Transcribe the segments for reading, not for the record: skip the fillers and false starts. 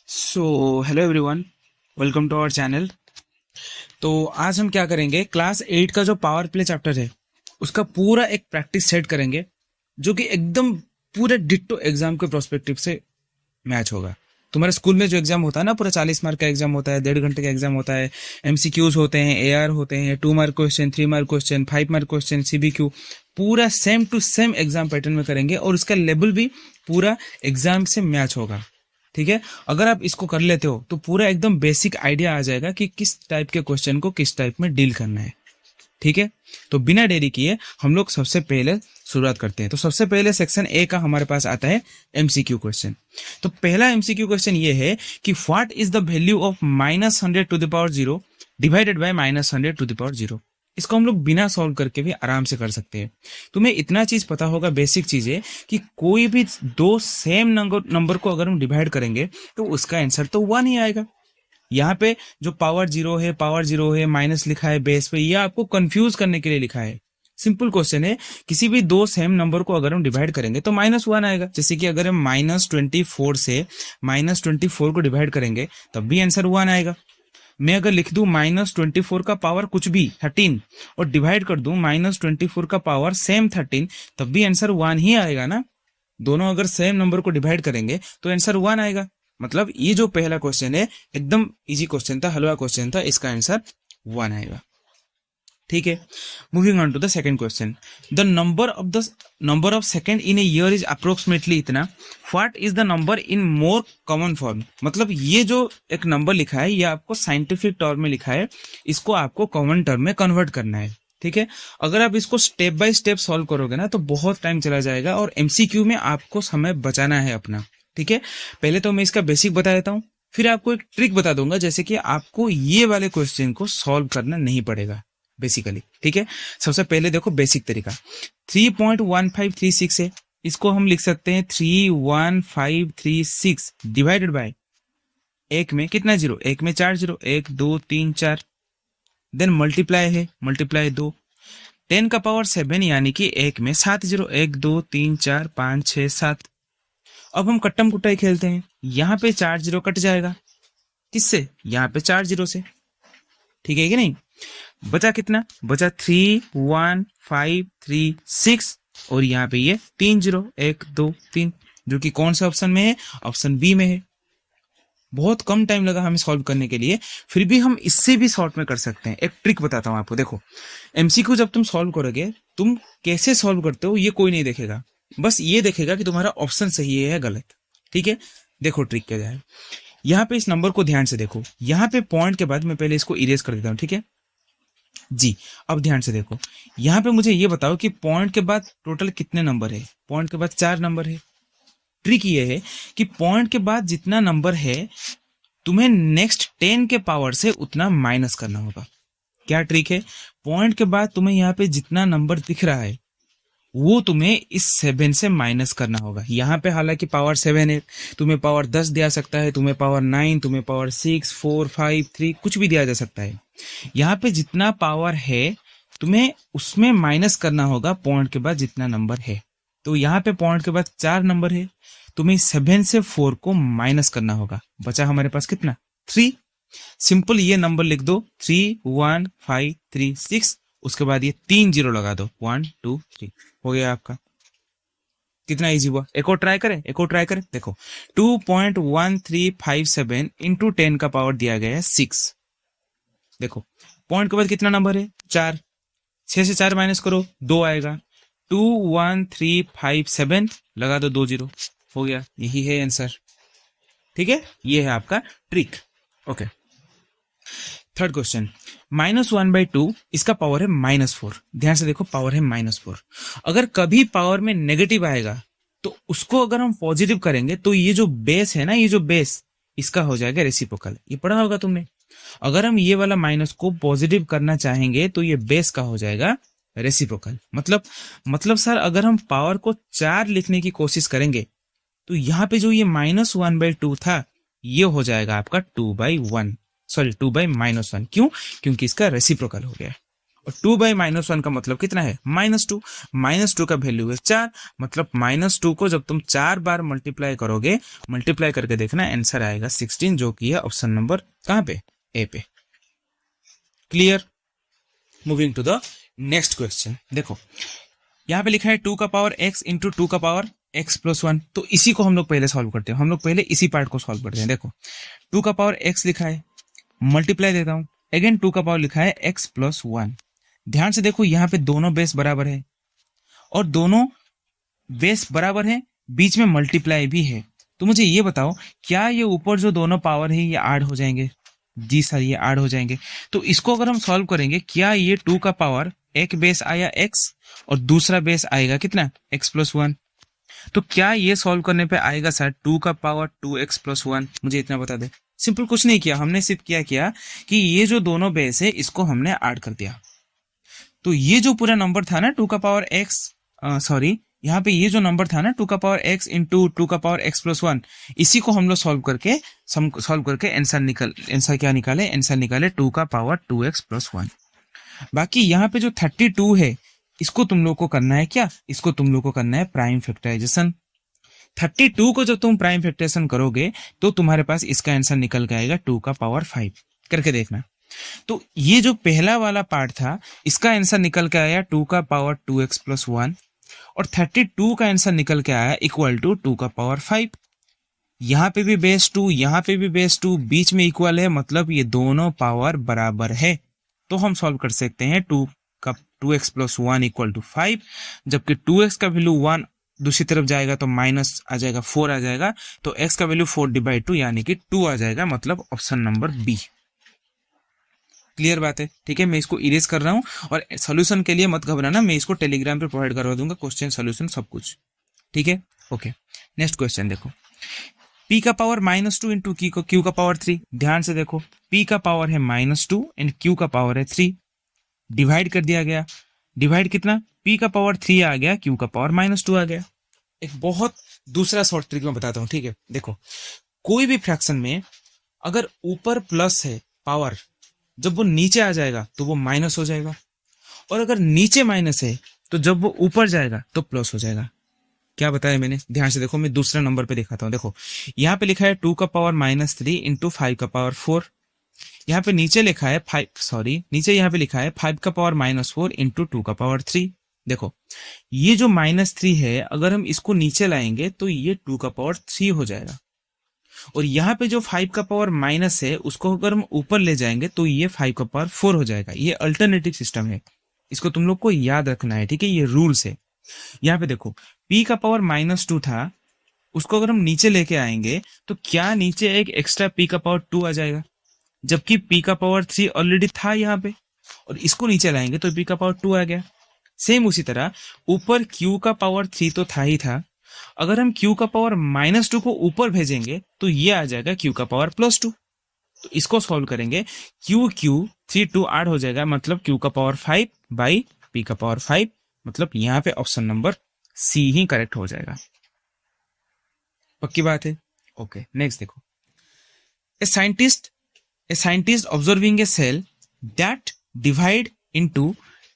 So hello everyone, welcome to our channel. तो आज हम क्या करेंगे, क्लास 8 का जो पावर प्ले चैप्टर है उसका पूरा एक प्रैक्टिस सेट करेंगे जो कि एकदम पूरे डिट्टो एग्जाम के प्रोस्पेक्टिव से मैच होगा। तुम्हारे स्कूल में जो एग्जाम होता है ना, पूरा 40 मार्क का एग्जाम होता है, 1.5 घंटे का एग्जाम होता है, एमसीक्यूज होते हैं, एआर होते हैं, 2 mark question, 3 mark question, 5 mark question, CBQ, पूरा same to same exam pattern में करेंगे और उसका लेवल भी पूरा एग्जाम से मैच होगा। ठीक है, अगर आप इसको कर लेते हो तो पूरा एकदम बेसिक आइडिया आ जाएगा कि किस टाइप के क्वेश्चन को किस टाइप में डील करना है। ठीक है, तो बिना देरी किए हम लोग सबसे पहले शुरुआत करते हैं। तो सबसे पहले सेक्शन ए का हमारे पास आता है एमसीक्यू क्वेश्चन। तो पहला एमसीक्यू क्वेश्चन ये है कि what is the value of -100⁻0 divided by -100⁻0। इसको हम लोग बिना सॉल्व करके भी आराम से कर सकते हैं। तुम्हें इतना चीज पता होगा, बेसिक चीज है कि कोई भी दो सेम नंबर को अगर हम डिवाइड करेंगे तो उसका आंसर तो 1 ही आएगा। यहाँ पे जो पावर जीरो है, माइनस लिखा है बेस पे, ये आपको कंफ्यूज करने के लिए लिखा है। सिंपल क्वेश्चन है, किसी भी दो सेम नंबर को अगर हम डिवाइड करेंगे तो -1 आएगा। जैसे कि अगर हम -24 से -24 को डिवाइड करेंगे तब भी आंसर 1 आएगा। मैं अगर लिख दूं -24 का पावर कुछ भी 13 और डिवाइड कर दूं -24 का पावर सेम 13, तब भी आंसर 1 ही आएगा ना। दोनों अगर सेम नंबर को डिवाइड करेंगे तो आंसर 1 आएगा। मतलब ये जो पहला क्वेश्चन है एकदम इजी क्वेश्चन था, हलवा क्वेश्चन था, इसका आंसर 1 आएगा। ठीक है, moving on to the second question. The number of second in a year is approximately इतना। What is the number in more common form. मतलब ये जो एक नंबर लिखा है ये आपको साइंटिफिक टर्म में लिखा है, इसको आपको कॉमन टर्म में कन्वर्ट करना है। ठीक है, अगर आप इसको स्टेप बाय स्टेप सॉल्व करोगे ना तो बहुत टाइम चला जाएगा और एमसीक्यू में आपको समय बचाना है अपना। ठीक है, पहले तो मैं इसका बेसिक बता देता हूँ, फिर आपको एक ट्रिक बता दूंगा जैसे कि आपको ये वाले क्वेश्चन को सॉल्व करना नहीं पड़ेगा बेसिकली। ठीक है, सबसे पहले देखो बेसिक तरीका 3.1536 है, इसको हम लिख सकते हैं 31536 डिवाइडेड बाय एक में कितना जीरो, एक में 4 जीरो, 1 2 3 4, देन मल्टीप्लाई है, मल्टीप्लाई 2, 10 का पावर 7 यानी कि एक में 7 जीरो, 1 2 3 4 5 6 7। अब हम कट्टम कुटाई खेलते हैं, यहाँ पे 4 जीरो कट जाएगा, किससे, यहाँ पे 4 जीरो से। ठीक है कि नहीं, बचा कितना, बचा 31536 और यहाँ पे ये 3 जीरो, 1 2 3, जो कि कौन सा ऑप्शन में है, ऑप्शन बी में है। बहुत कम टाइम लगा हमें सॉल्व करने के लिए, फिर भी हम इससे भी शॉर्ट में कर सकते हैं। एक ट्रिक बताता हूं आपको, देखो एमसीक्यू जब तुम सॉल्व करोगे, तुम कैसे सॉल्व करते हो ये कोई नहीं देखेगा, बस ये देखेगा कि तुम्हारा ऑप्शन सही है या गलत। ठीक है, देखो ट्रिक क्या है, यहाँ पे इस नंबर को ध्यान से देखो, यहाँ पे पॉइंट के बाद मैं पहले इसको इरेज कर देता हूँ। ठीक है जी, अब ध्यान से देखो, यहाँ पे मुझे ये बताओ कि पॉइंट के बाद टोटल कितने नंबर है। पॉइंट के बाद 4 नंबर है। ट्रिक ये है कि पॉइंट के बाद जितना नंबर है तुम्हें नेक्स्ट 10 के पावर से उतना माइनस करना होगा। क्या ट्रिक है, पॉइंट के बाद तुम्हें यहाँ पे जितना नंबर दिख रहा है वो तुम्हें इस 7 से माइनस करना होगा। यहाँ पे हालांकि पावर 7 है, तुम्हें पावर 10 दिया सकता है, तुम्हें पावर 9, तुम्हें पावर 6 4 5 3 कुछ भी दिया जा सकता है। यहाँ पे जितना पावर है तुम्हें उसमें माइनस करना होगा पॉइंट के बाद जितना नंबर है। तो यहाँ पे पॉइंट के बाद 4 नंबर है, तुम्हें 7 से 4 को माइनस करना होगा। बचा हमारे पास कितना, 3। सिंपल ये नंबर लिख दो 31536, उसके बाद ये 3 जीरो लगा दो, 1 2 3, हो गया आपका। कितना इजी हुआ, एक और ट्राई करें, एक और ट्राई करें। देखो 2.1357 इंटू 10 का पावर दिया गया है 6। देखो पॉइंट के बाद कितना नंबर है, 4, 6 से 4 माइनस करो, 2 आएगा, 21357 लगा दो 2 जीरो, हो गया, यही है आंसर। ठीक है, ये है आपका ट्रिक। ओके, थर्ड क्वेश्चन, -1/2 इसका पावर है -4। ध्यान से देखो, पावर है -4। अगर कभी पावर में नेगेटिव आएगा तो उसको अगर हम पॉजिटिव करेंगे तो ये जो बेस है ना, ये जो बेस इसका हो जाएगा रेसिप्रोकल। ये पढ़ा होगा तुमने। अगर हम ये वाला माइनस को पॉजिटिव करना चाहेंगे तो ये बेस का हो जाएगा रेसिप्रोकल। मतलब सर अगर हम पावर को 4 लिखने की कोशिश करेंगे तो यहाँ पे जो ये -1/2 था ये हो जाएगा आपका 2/1, सॉरी 2/-1। क्यों, क्योंकि इसका रेसिप्रोकल हो गया। और 2/-1 का मतलब कितना है -2। -2 का वैल्यू है 4, मतलब -2 को जब तुम 4 बार मल्टीप्लाई करोगे, मल्टीप्लाई करके देखना आंसर आएगा 16, जो कि है ऑप्शन नंबर कहाँ पे, ए पे। Clear. Moving to the next question. देखो यहाँ पे लिखा है 2 का पावर x इंटू 2 का पावर x प्लस 1। तो इसी को हम लोग पहले सॉल्व करते हैं, हम लोग पहले इसी पार्ट को सॉल्व करते हैं। देखो 2 का पावर x लिखा है, मल्टीप्लाई देता हूं, अगेन 2 का पावर लिखा है x प्लस 1। ध्यान से देखो यहाँ पे दोनों बेस बराबर है और दोनों बेस बराबर है, बीच में मल्टीप्लाई भी है। तो मुझे ये बताओ क्या ये ऊपर जो दोनों पावर है ये ऐड हो जाएंगे? जी सर ये ऐड हो जाएंगे। तो इसको अगर हम सॉल्व करेंगे, क्या ये 2 का पावर एक बेस आया x और दूसरा बेस आएगा कितना x प्लस 1। तो क्या ये सॉल्व करने पे आएगा सर 2 का पावर 2x प्लस 1? मुझे इतना बता दे। सिंपल कुछ नहीं किया हमने, सिर्फ क्या किया कि ये जो दोनों बेस है इसको हमने ऐड कर दिया। तो ये जो पूरा नंबर था ना 2 का पावर x, सॉरी यहाँ पे ये जो नंबर था ना 2 का पावर x इंटू 2 का पावर x प्लस 1, इसी को हम लोग सॉल्व करके आंसर क्या निकाले, आंसर निकाले 2 का पावर 2x प्लस 1। बाकी यहाँ पे जो 32 है इसको तुम लोग को करना है क्या, इसको तुम लोग को करना है प्राइम फैक्टराइजेशन। 32 को जब तुम प्राइम फैक्टराइजेशन करोगे तो तुम्हारे पास इसका आंसर निकल के आएगा 2 का पावर 5। करके देखना। तो ये जो पहला वाला पार्ट था इसका आंसर निकल के आया 2 का पावर 2x प्लस 1 और 32 का आंसर निकल के आया इक्वल टू 2 का पावर 5। यहाँ पे भी बेस 2, यहाँ पे भी बेस 2, बीच में इक्वल है, मतलब ये दोनों पावर बराबर है। तो हम सॉल्व कर सकते हैं 2x प्लस 1 इक्वल टू 5, जबकि 2x का वैल्यू 1 दूसरी तरफ जाएगा तो माइनस आ जाएगा, 4 आ जाएगा, तो x का वैल्यू 4/2 यानी कि 2 आ जाएगा, मतलब ऑप्शन नंबर बी। क्लियर बात है? ठीक है, मैं इसको इरेज कर रहा हूं और सॉल्यूशन के लिए मत घबराना, मैं इसको टेलीग्राम पे प्रोवाइड करवा दूंगा, क्वेश्चन सॉल्यूशन सब कुछ। ठीक है, ओके। नेक्स्ट क्वेश्चन देखो, p का पावर -2 इंटू q का पावर 3। ध्यान से देखो p का पावर है -2 एंड q का पावर है 3, डिवाइड कर दिया गया। डिवाइड कितना, p का पावर 3 आ गया, q का पावर -2 आ गया। एक बहुत दूसरा शॉर्ट ट्रिक मैं बताता हूँ। ठीक है, देखो कोई भी फ्रैक्शन में अगर ऊपर प्लस है पावर, जब वो नीचे आ जाएगा तो वो माइनस हो जाएगा, और अगर नीचे माइनस है तो जब वो ऊपर जाएगा तो प्लस हो जाएगा। क्या बताया मैंने? ध्यान से देखो, मैं दूसरा नंबर पे दिखाता हूँ। देखो यहाँ पे लिखा है 2 का पावर -3 इंटू 5 का पावर 4। यहाँ पे नीचे लिखा है नीचे यहाँ पे लिखा है 5 का पावर -4 इंटू 2 का पावर 3। देखो ये जो -3 है अगर हम इसको नीचे लाएंगे तो ये 2 का पावर 3 हो जाएगा, और यहाँ पे जो 5 का पावर माइनस है उसको अगर हम ऊपर ले जाएंगे तो ये 5 का पावर 4 हो जाएगा। ये अल्टरनेटिव सिस्टम है, इसको तुम लोग को याद रखना है। ठीक है, ये रूल्स है। यहाँ पे देखो p का पावर -2 था, उसको अगर हम नीचे लेके आएंगे तो क्या नीचे एक एक्स्ट्रा p का पावर 2 आ जाएगा, जबकि p का पावर 3 ऑलरेडी था यहाँ पे, और इसको नीचे लाएंगे तो p का पावर 2 आ गया। सेम उसी तरह ऊपर q का पावर 3 तो था ही था, अगर हम q का पावर -2 को ऊपर भेजेंगे तो ये आ जाएगा q का पावर +2। तो इसको सॉल्व करेंगे, q 3 2 ऐड हो जाएगा, मतलब q का पावर 5 बाई p का पावर 5, मतलब यहाँ पे ऑप्शन नंबर सी ही करेक्ट हो जाएगा। पक्की बात है? ओके, नेक्स्ट देखो, a scientist observing a cell that divide into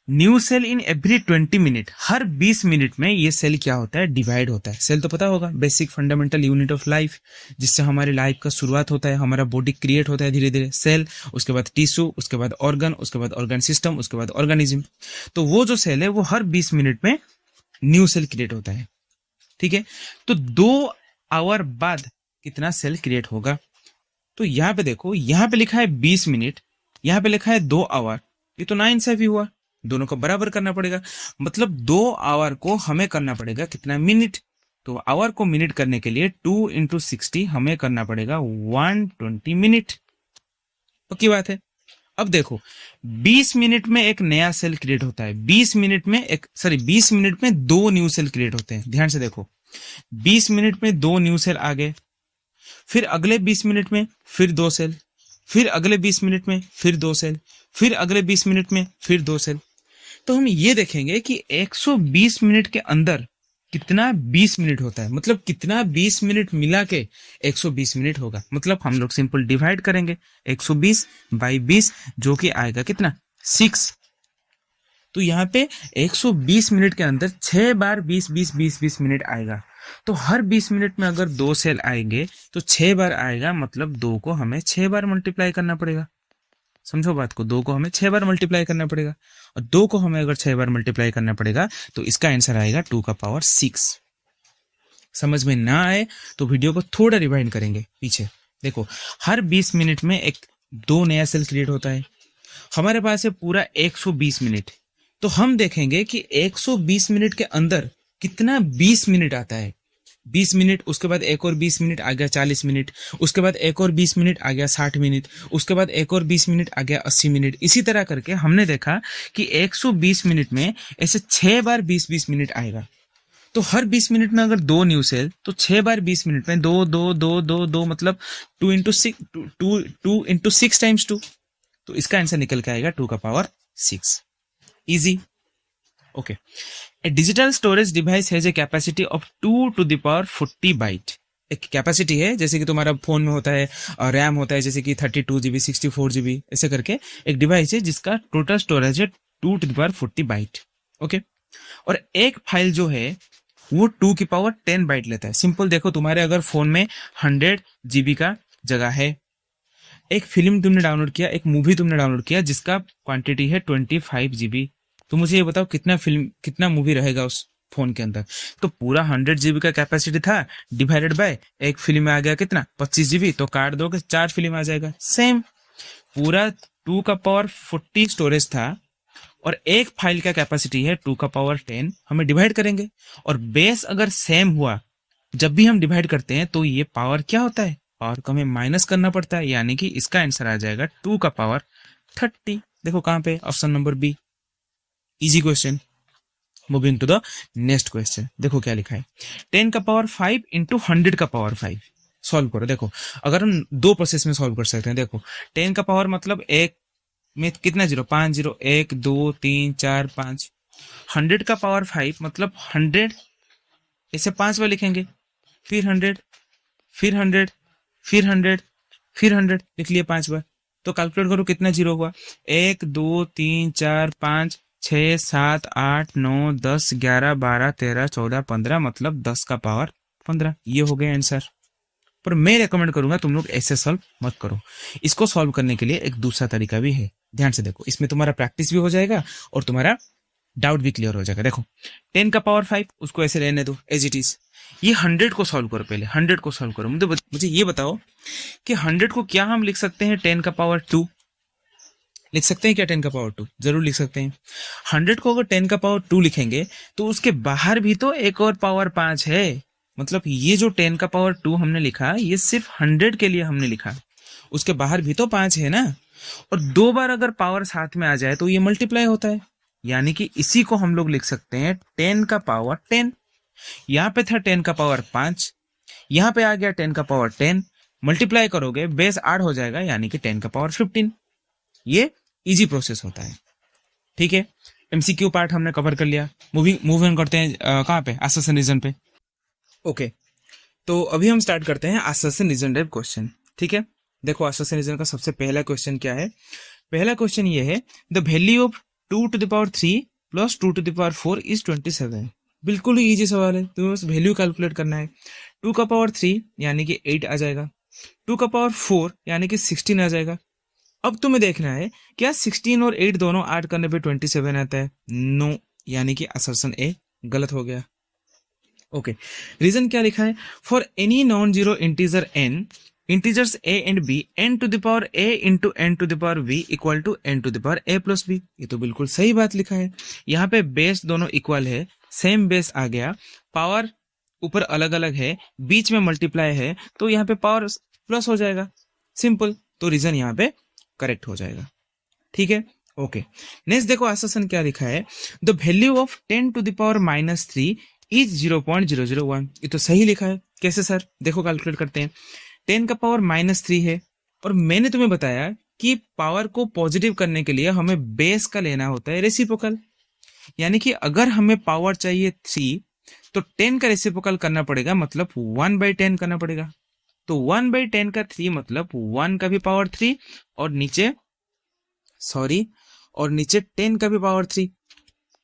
new cell in every 20 minute. हर 20 मिनट में ये सेल क्या होता है, डिवाइड होता है। सेल तो पता होगा, basic fundamental unit of life, जिससे हमारी लाइफ का शुरुआत होता है, हमारा बॉडी क्रिएट होता है धीरे धीरे। सेल, उसके बाद टिश्यू, उसके बाद ऑर्गन, उसके बाद ऑर्गन सिस्टम, उसके बाद ऑर्गेनिज्म। तो वो जो सेल है वो हर 20 मिनट में न्यू सेल क्रिएट होता है। ठीक है, तो 2 आवर बाद कितना सेल क्रिएट होगा? तो यहाँ पे देखो, यहाँ पे लिखा है 20 मिनट, यहाँ पे लिखा है 2 आवर, ये तो नाइंसाफी हुआ, दोनों को बराबर करना पड़ेगा। मतलब 2 आवर को हमें करना पड़ेगा कितना, मिनट। तो आवर को मिनट करने के लिए 2 × 60 हमें करना पड़ेगा 120 मिनट। पक्की बात है? अब देखो 20 मिनट में एक नया सेल क्रिएट होता है, 20 मिनट में 2 न्यू सेल क्रिएट होते हैं। ध्यान से देखो 20 मिनट में 2 न्यू सेल आ गए, फिर अगले 20 मिनट में फिर 2 सेल, फिर अगले 20 मिनट में फिर 2 सेल, फिर अगले 20 मिनट में फिर 2 सेल। तो हम ये देखेंगे कि 120 मिनट के अंदर कितना 20 मिनट होता है, मतलब कितना 20 मिनट मिला के 120 मिनट होगा। मतलब हम लोग सिंपल डिवाइड करेंगे 120 बाई 20, जो कि आएगा कितना 6। तो यहाँ पे 120 मिनट के अंदर 6 बार 20 मिनट आएगा। तो हर 20 मिनट में अगर 2 सेल आएंगे तो 6 बार आएगा, मतलब 2 को हमें 6 बार मल्टीप्लाई करना पड़ेगा। समझो बात को, 2 को हमें 6 बार मल्टीप्लाई करना पड़ेगा, और 2 को हमें अगर 6 बार मल्टीप्लाई करना पड़ेगा तो इसका आंसर आएगा 2 का पावर 6। समझ में ना आए तो वीडियो को थोड़ा रिवाइंड करेंगे पीछे। देखो, हर 20 मिनट में 2 नया सेल क्रिएट होता है। हमारे पास है पूरा 120 मिनट, तो हम देखेंगे कि 120 मिनट के अंदर कितना 20 मिनट आता है। 20 मिनट, उसके बाद एक और 20 मिनट आ गया 40 मिनट, उसके बाद एक और 20 मिनट आ गया 60 मिनट, उसके बाद एक और 20 मिनट आ गया 80 मिनट। इसी तरह करके हमने देखा कि 120 मिनट में ऐसे 6 बार 20 मिनट आएगा। तो हर 20 मिनट में अगर 2 न्यू सेल, तो 6 बार 20 मिनट में 2 2 2 2 2 मतलब 2 इंटू 6 टाइम्स 2। तो इसका आंसर निकल के आएगा 2 का power 6। Easy. Okay. A digital storage device has a capacity of 2 to the power 40 byte. एक कैपेसिटी है, जैसे कि तुम्हारा फोन में होता है और रैम होता है, जैसे कि 32 GB 64 GB, ऐसे करके एक डिवाइस है जिसका टोटल स्टोरेज है 2 to the power 40 byte. Okay. और एक फाइल जो है वो 2 की पावर 10 बाइट लेता है। सिंपल देखो, तुम्हारे अगर फोन में 100 GB का जगह है, एक फिल्म तुमने डाउनलोड किया, एक मूवी तुमने डाउनलोड किया जिसका क्वांटिटी है 25 GB, तो मुझे ये बताओ कितना मूवी रहेगा उस फोन के अंदर। तो पूरा 100 GB का कैपेसिटी था, डिवाइडेड बाय एक फिल्म में आ गया कितना 25 GB, तो काट दो कि 4 फिल्म आ जाएगा। सेम पूरा 2 का पावर 40 स्टोरेज था, और एक फाइल का कैपेसिटी है 2 का पावर 10। हमें डिवाइड करेंगे, और बेस अगर सेम हुआ, जब भी हम डिवाइड करते हैं तो ये पावर क्या होता है, पावर को हमें माइनस करना पड़ता है, यानी कि इसका आंसर आ जाएगा 2 का पावर 30। देखो कहां पे, option number B. Easy question. Moving to the next question. देखो क्या लिखा है, 10 का पावर 5 इंटू 100 का पावर 5 सॉल्व करो। देखो, अगर हम 2 प्रोसेस में सॉल्व कर सकते हैं। देखो, 10 का पावर मतलब एक में कितना जीरो, 5 जीरो, 1 2 3 4 5। 100 का पावर 5 मतलब 100 इसे 5 बार लिखेंगे, फिर 100, फिर 100, फिर 100, फिर 100 लिख लिए 5 बार। तो कैलकुलेट करो कितना जीरो हुआ, 1 2 3 4 5 6 7 8 9 10 11 12 13 14 15, मतलब 10 का पावर 15। ये हो गया आंसर। पर मैं रेकमेंड करूंगा तुम लोग ऐसे सॉल्व मत करो। इसको सॉल्व करने के लिए एक दूसरा तरीका भी है, ध्यान से देखो। इसमें तुम्हारा प्रैक्टिस भी हो जाएगा और तुम्हारा डाउट भी क्लियर हो जाएगा। देखो, 10 का पावर 5 उसको ऐसे रहने दो एज इट इज। ये 100 को सॉल्व करो, पहले 100 को सॉल्व करो। मुझे ये बताओ कि 100 को क्या हम लिख सकते हैं 10 का पावर 2? लिख सकते हैं क्या 10 का पावर 2? जरूर लिख सकते हैं। 100 को अगर 10 का पावर 2 लिखेंगे तो उसके बाहर भी तो एक और पावर 5 है। मतलब ये जो 10 का पावर 2 हमने लिखा, ये सिर्फ 100 के लिए हमने लिखा, उसके बाहर भी तो 5 है ना। और 2 बार अगर पावर साथ में आ जाए तो ये मल्टीप्लाई होता है, यानी कि इसी को हम लोग लिख सकते हैं 10 का पावर 10। यहाँ पे था 10 का पावर 5, यहाँ पे आ गया 10 का पावर 10, मल्टीप्लाई करोगे बेस 8 हो जाएगा, यानी कि 10 का पावर 15। ये इजी प्रोसेस होता है, ठीक है। एमसीक्यू पार्ट हमने कवर कर लिया। मूव ऑन करते हैं कहाँ पे, असर्शन रीजन पे। ओके, तो अभी हम स्टार्ट करते हैं असर्शन रीजन टाइप क्वेश्चन, ठीक है। देखो, असर्शन रीजन का सबसे पहला क्वेश्चन क्या है। पहला क्वेश्चन ये है, the value of 2 to the power 3 plus 2 to the power 4 is 27। बिल्कुल ही इजी सवाल है, तुम्हें बस वैल्यू कैलकुलेट करना है। 2 का पावर 3 यानी कि 8 आ जाएगा, 2 का पावर 4 यानी कि 16 आ जाएगा। अब तुम्हें देखना है क्या 16 और 8 दोनों ऐड करने पे 27 आता है? नो, यानी कि असर्शन ए गलत हो गया। ओके, रीजन क्या लिखा है, for any non zero integer n, integers a and b, n to the power a into n to the power v equal to n to the power a plus b। ये तो बिल्कुल सही बात लिखा है। यहाँ पे बेस दोनों इक्वल है, सेम बेस आ गया, पावर ऊपर अलग अलग है, बीच में मल्टीप्लाई है, तो यहाँ पे पावर प्लस हो जाएगा, सिंपल। तो रीजन यहाँ पे करेक्ट हो जाएगा, ठीक है। ओके, नेक्स्ट देखो असर्शन क्या लिखा है, the value of 10 to the power -3 is 0.001। ये तो सही लिखा है। कैसे सर? देखो कैलकुलेट करते हैं। 10 का पावर -3 है, और मैंने तुम्हें बताया कि पावर को पॉजिटिव करने के लिए हमें बेस का लेना होता है रेसिप्रोकल, यानी कि अगर हमें पावर चाहिए 3 तो 10 का रेसिप्रोकल करना पड़ेगा, मतलब 1/10 करना पड़ेगा। तो 1/10 का 3 मतलब 1 का भी पावर 3 और नीचे 10 का भी पावर 3।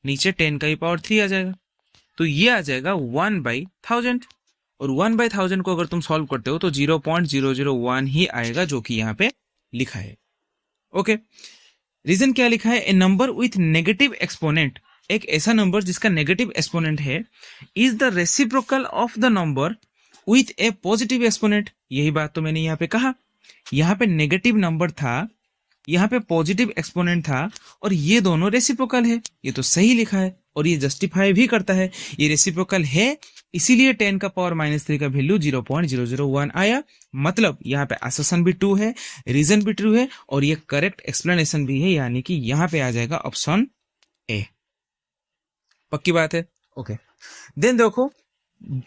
नीचे 10 का ही पावर 3 आ जाएगा, तो ये आ जाएगा 1/1000। और 1/1000 को अगर तुम सॉल्व करते हो तो 0.001 ही आएगा, जो कि यहाँ पे लिखा है। ओके, रीजन क्या लिखा है? ए नंबर विथ नेगेटिव एक्सपोनेंट, एक ऐसा नंबर जिसका नेगेटिव एक्सपोनेंट है, is the reciprocal of the number with A positive exponent. यही बात तो मैंने यहाँ पे कहा, यहाँ पे नेगेटिव नंबर था, यहाँ पे पॉजिटिव एक्सपोनेंट था, और ये दोनों रेसिप्रोकल है। ये तो सही लिखा है और ये जस्टिफाई भी करता है, ये रेसिप्रोकल है, इसीलिए 10 का पावर -3 का वैल्यू 0.001 आया। मतलब यहाँ पे असर्शन भी ट्रू है, रीजन भी ट्रू है, और ये करेक्ट एक्सप्लेनेशन भी है, यानी कि यहाँ पे आ जाएगा ऑप्शन ए। पक्की बात है? ओके, देन देखो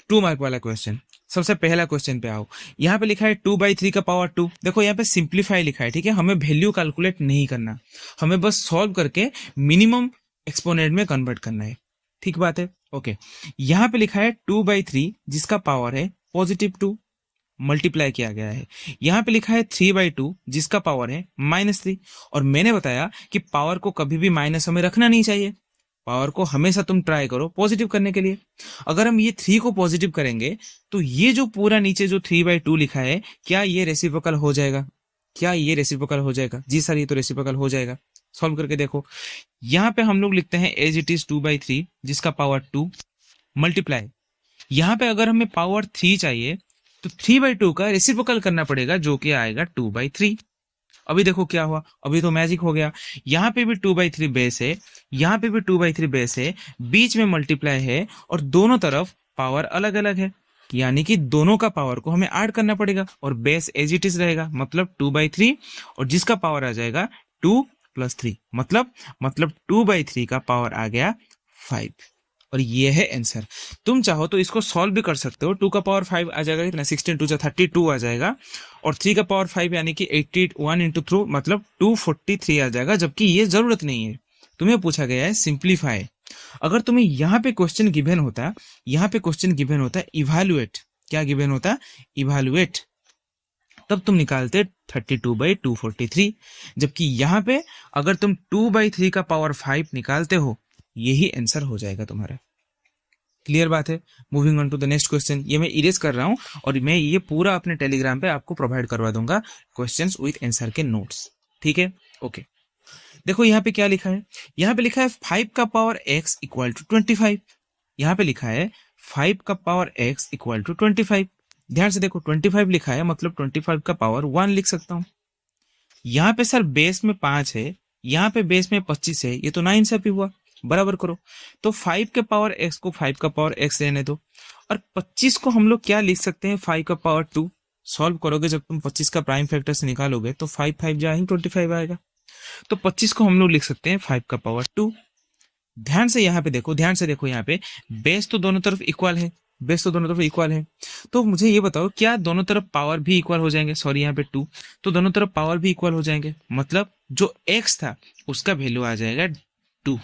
2 मार्क वाला क्वेश्चन। सबसे पहला क्वेश्चन पे आओ। यहाँ पे लिखा है 2/3 का पावर 2। देखो यहाँ पे सिंप्लीफाई लिखा है, ठीक है, हमें वैल्यू कैलकुलेट नहीं करना, हमें बस सॉल्व करके मिनिमम एक्सपोनेंट में कन्वर्ट करना है। ठीक बात है? ओके, यहाँ पे लिखा है 2/3 जिसका पावर है +2, मल्टीप्लाई किया गया है। यहाँ पे लिखा है 3/2 जिसका पावर है -3, और मैंने बताया कि पावर को कभी भी माइनस हमें रखना नहीं चाहिए, पावर को हमेशा तुम ट्राई करो पॉजिटिव करने के लिए। अगर हम ये 3 को पॉजिटिव करेंगे तो ये जो पूरा नीचे जो 3/2 लिखा है, क्या ये रेसिप्रोकल हो जाएगा? क्या ये रेसिप्रोकल हो जाएगा? जी सर, ये तो रेसिप्रोकल हो जाएगा। सॉल्व करके देखो। यहाँ पे हम लोग लिखते हैं एज इट इज 2/3 जिसका पावर 2 मल्टीप्लाई, यहाँ पे अगर हमें पावर 3 चाहिए तो 3/2 का रेसिप्रोकल करना पड़ेगा, जो कि आएगा 2/3। अभी देखो क्या हुआ, अभी तो मैजिक हो गया। यहाँ पे भी 2/3 बेस है, यहाँ पे भी 2/3 बेस है, बीच में मल्टीप्लाई है, और दोनों तरफ पावर अलग अलग है, यानी कि दोनों का पावर को हमें ऐड करना पड़ेगा, और बेस एज इट इज रहेगा, मतलब 2/3, और जिसका पावर आ जाएगा 2 + 3, मतलब 2/3 का पावर आ गया 5। और ये है आंसर। तुम चाहो तो इसको सॉल्व भी कर सकते हो। 2 का पावर 5 आ जाएगा, कितना? 16 2 32 आ जाएगा, और 3 का पावर 5 यानी कि 81 इंटू 3 मतलब 243 आ जाएगा, जबकि ये जरूरत नहीं है। तुम्हें पूछा गया है सिंप्लीफाई। अगर तुम्हें यहाँ पे क्वेश्चन गिवन होता, यहाँ पे क्वेश्चन गिवन होता इवैल्यूएट, क्या गिवन होता? इवैल्यूएट, तब तुम निकालते 32/243, जबकि यहाँ पे अगर तुम 2/3 का पावर 5 निकालते हो, यही आंसर हो जाएगा तुम्हारा। क्लियर बात है? Moving on to the next question. ये मैं इरेज कर रहा हूं, और मैं ये पूरा अपने टेलीग्राम पे आपको प्रोवाइड करवा दूंगा, क्वेश्चंस विद आंसर के नोट्स। ठीक है? ओके, देखो यहाँ पे क्या लिखा है। यहाँ पे लिखा है 5 का पावर x इक्वल टू 25। यहाँ पे लिखा है 5 का पावर x इक्वल टू 25। ध्यान से देखो, 25 लिखा है, मतलब 25 का पावर 1 लिख सकता हूँ। यहाँ पे सर बेस में 5 है, यहाँ पे बेस में 25 है, ये तो 9 से भी हुआ, बराबर करो। तो 5 के पावर x को 5 का पावर x रहने दो, और 25 को हम लोग क्या लिख सकते हैं? 5 का पावर 2। सॉल्व करोगे, जब तुम 25 का प्राइम फैक्टर से निकालोगे तो 5 5 जाएंगे, 25 आएगा। तो 25 को हम लोग लिख सकते हैं 5 का पावर 2। ध्यान से यहाँ पे देखो, ध्यान से देखो, यहाँ पे बेस तो दोनों तरफ इक्वल है, बेस तो दोनों तरफ इक्वल है। तो मुझे ये बताओ, क्या दोनों तरफ पावर भी इक्वल हो जाएंगे? सॉरी, यहाँ पे 2, तो दोनों तरफ पावर भी इक्वल हो जाएंगे, मतलब जो x था उसका वैल्यू आ जाएगा 2।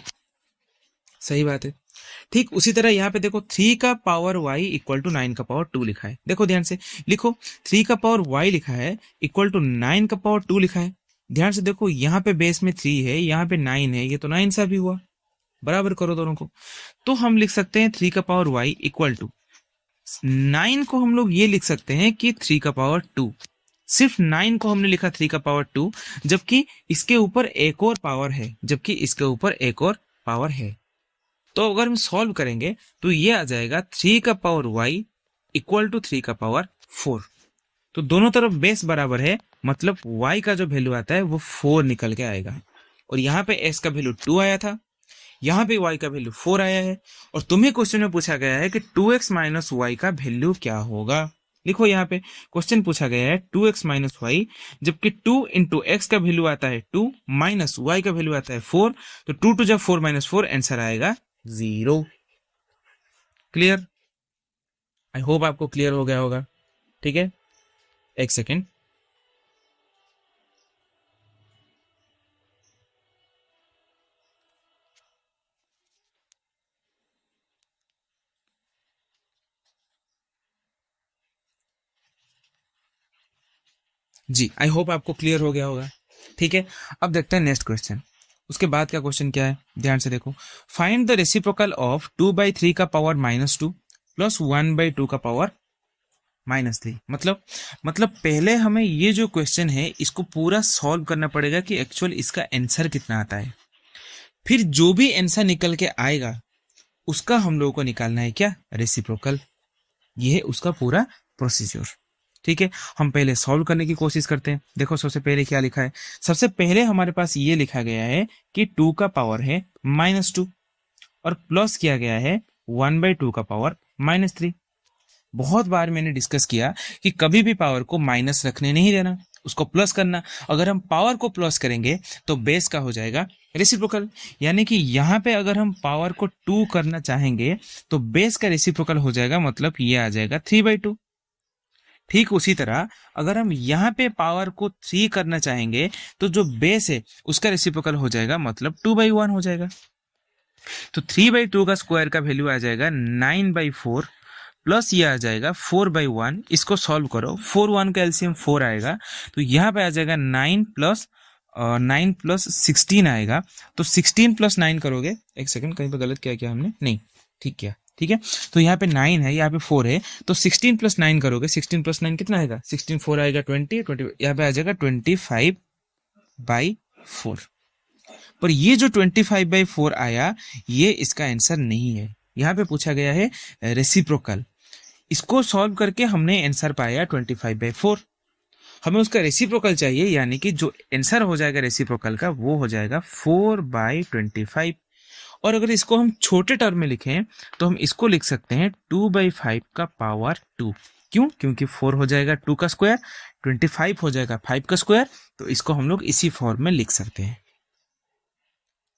सही बात है। ठीक उसी तरह यहाँ पे देखो 3 का पावर y इक्वल टू 9 का पावर 2 लिखा है। देखो ध्यान से लिखो, 3 का पावर y लिखा है इक्वल टू 9 का पावर 2 लिखा है। ध्यान से देखो, यहाँ पे बेस में 3 है, यहाँ पे 9 है, ये तो 9 सा भी हुआ, बराबर करो दोनों को। तो हम लिख सकते हैं 3 का पावर y इक्वल टू 9 को हम लोग ये लिख सकते हैं कि 3 का पावर 2। सिर्फ 9 को हमने लिखा 3 का पावर 2, जबकि इसके ऊपर एक और पावर है, जबकि इसके ऊपर एक और पावर है। तो अगर हम सॉल्व करेंगे तो ये आ जाएगा 3 का पावर y इक्वल टू 3 का पावर 4। तो दोनों तरफ बेस बराबर है, मतलब y का जो वैल्यू आता है वो 4 निकल के आएगा। और यहाँ पे s का वैल्यू 2 आया था, यहाँ पे y का वैल्यू 4 आया है। और तुम्हें क्वेश्चन में पूछा गया है कि 2x माइनस y का वैल्यू क्या होगा। लिखो, यहाँ पे क्वेश्चन पूछा गया है 2x माइनस y, जबकि 2 इंटू एक्स का वैल्यू आता है 2 माइनस y का वैल्यू आता है 4, तो 2 2 4 माइनस 4 आंसर आएगा 0। क्लियर? आई होप आपको क्लियर हो गया होगा। ठीक है, एक सेकेंड। जी, आई होप आपको क्लियर हो गया होगा। ठीक है, अब देखते हैं नेक्स्ट क्वेश्चन। उसके बाद का क्वेश्चन क्या है, ध्यान से देखो। फाइंड द रेसिप्रोकल ऑफ 2/3 का पावर -2 प्लस 1/2 का पावर -3। मतलब पहले हमें ये जो क्वेश्चन है इसको पूरा सॉल्व करना पड़ेगा कि एक्चुअल इसका आंसर कितना आता है। फिर जो भी आंसर निकल के आएगा उसका हम लोगों को निकालना है क्या, रेसिप्रोकल। ये है उसका पूरा प्रोसीजर। ठीक है, हम पहले सॉल्व करने की कोशिश करते हैं। देखो सबसे पहले क्या लिखा है, सबसे पहले हमारे पास ये लिखा गया है कि 2 का पावर है -2 और प्लस किया गया है 1/2 का पावर -3। बहुत बार मैंने डिस्कस किया कि कभी भी पावर को माइनस रखने नहीं देना, उसको प्लस करना। अगर हम पावर को प्लस करेंगे तो बेस का हो जाएगा रेसिप्रोकल, यानी कि यहाँ पे अगर हम पावर को 2 करना चाहेंगे तो बेस का रेसिप्रोकल हो जाएगा, मतलब ये आ जाएगा 3/2। ठीक उसी तरह अगर हम यहाँ पे पावर को 3 करना चाहेंगे तो जो बेस है उसका रेसिप्रोकल हो जाएगा, मतलब 2/1 हो जाएगा। तो 3/2 का स्क्वायर का वैल्यू आ जाएगा 9/4 प्लस ये आ जाएगा 4/1। इसको सॉल्व करो, 4 1 का एलसीएम 4 आएगा, तो यहाँ पे आ जाएगा 9 प्लस 16 आएगा। तो 16 प्लस 9 करोगे, एक सेकंड कहीं पे गलत किया हमने, नहीं ठीक किया, ठीक है। तो यहाँ पे 9 है, यहाँ पे 4 है, तो 16 प्लस 9 करोगे, 16 प्लस 9 कितना आएगा, 16 4 आएगा 20 यहाँ पे आ जाएगा 25/4। पर ये जो 25/4 आया ये इसका आंसर नहीं है। यहाँ पे पूछा गया है रेसिप्रोकल, इसको सॉल्व करके हमने आंसर पाया 25/4। हमें उसका रेसिप्रोकल चाहिए, यानी कि जो आंसर हो जाएगा रेसिप्रोकल का वो हो जाएगा 4/25। और अगर इसको हम छोटे टर्म में लिखें तो हम इसको लिख सकते हैं 2/5 का पावर 2। क्यों, क्योंकि 4 हो जाएगा 2 का स्क्वायर, 25 हो जाएगा 5 का स्क्वायर, तो इसको हम लोग इसी फॉर्म में लिख सकते हैं।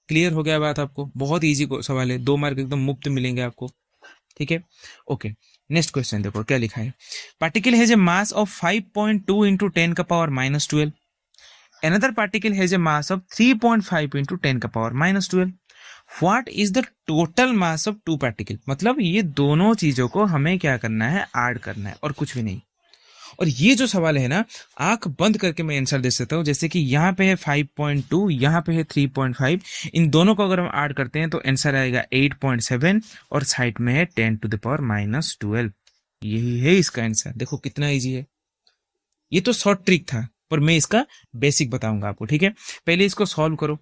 क्लियर हो गया बात आपको, बहुत इजी सवाल है, 2 मार्क एकदम मुफ्त मिलेंगे आपको। ठीक है, ओके। नेक्स्ट क्वेश्चन देखो क्या लिखा है, particle has a mass of 5.2 into 10 का power -12। Another particle has a mass of 3.5 into 10 का power -12। What is the total mass of 2 particle. मतलब ये दोनों चीजों को हमें क्या करना है, ऐड करना है और कुछ भी नहीं। और ये जो सवाल है ना, आंख बंद करके मैं आंसर दे सकता हूँ। जैसे कि यहाँ पे है 5.2, यहाँ पे है 3.5, इन दोनों को अगर हम ऐड करते हैं तो आंसर आएगा 8.7 और साइड में है 10⁻⁻12। यही है इसका आंसर। देखो कितना इजी है। ये तो शॉर्ट ट्रिक था, पर मैं इसका बेसिक बताऊंगा आपको। ठीक है, पहले इसको सॉल्व करो।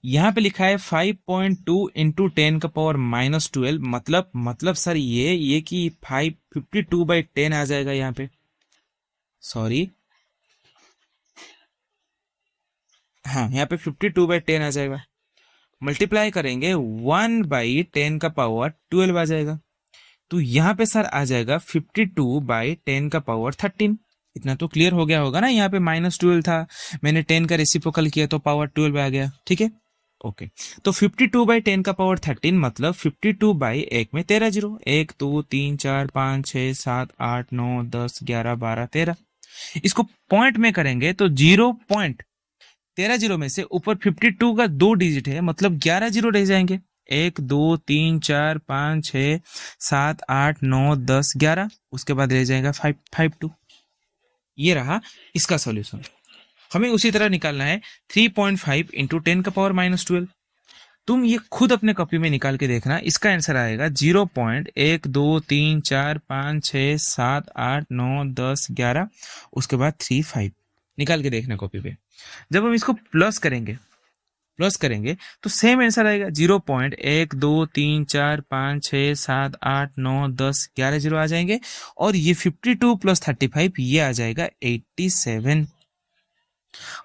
यहाँ पे लिखा है 5.2 इंटू 10 का पावर -12, मतलब सर ये कि 52/10 आ जाएगा यहाँ पे, सॉरी हाँ यहाँ पे 52/10 आ जाएगा। मल्टीप्लाई करेंगे 1/10 का पावर 12 आ जाएगा, तो यहाँ पे सर आ जाएगा 52/10 का पावर 13। इतना तो क्लियर हो गया होगा ना। यहाँ पे -12 था, मैंने 10 का रेसिप्रोकल किया तो पावर 12 आ गया। ठीक है, ओके। तो 52/10 का पावर 13 मतलब 52/1 में 13 जीरो, 1 2 3 4 5 6 7 8 9 10 11 12 13। इसको पॉइंट में करेंगे तो 0.13 जीरो में से ऊपर 52 का 2 डिजिट है, मतलब 11 जीरो रह जाएंगे। 1 2 3 4 5 6 7 8 9 10 11, उसके बाद रह जाएगा 552। ये रहा इसका सॉल्यूशन। हमें उसी तरह निकालना है 3.5 इंटू 10 का पावर -12। तुम ये खुद अपने कॉपी में निकाल के देखना, इसका आंसर आएगा 0.1 2 3 4 5 6 7 8 9 10 11, उसके बाद 35 निकाल के देखना कॉपी पे। जब हम इसको प्लस करेंगे तो सेम आंसर आएगा 0.1 2 3 4 5 6 7 8 9 10 11 जीरो आ जाएंगे। और ये 52 प्लस 35 ये आ जाएगा 87।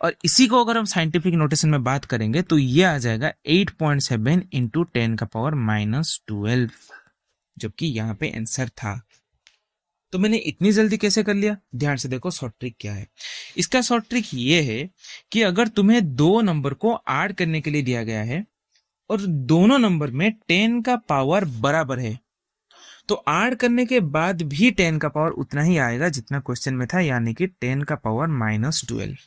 और इसी को अगर हम साइंटिफिक नोटेशन में बात करेंगे तो ये आ जाएगा 8.7 इंटू 10 का पावर -12, जबकि यहाँ पे आंसर था। तो मैंने इतनी जल्दी कैसे कर लिया, ध्यान से देखो शॉर्ट ट्रिक क्या है। इसका शॉर्ट ट्रिक ये है कि अगर तुम्हें 2 नंबर को ऐड करने के लिए दिया गया है और दोनों नंबर में 10 का पावर बराबर है, तो ऐड करने के बाद भी 10 का पावर उतना ही आएगा जितना क्वेश्चन में था, यानी कि 10 का पावर -12।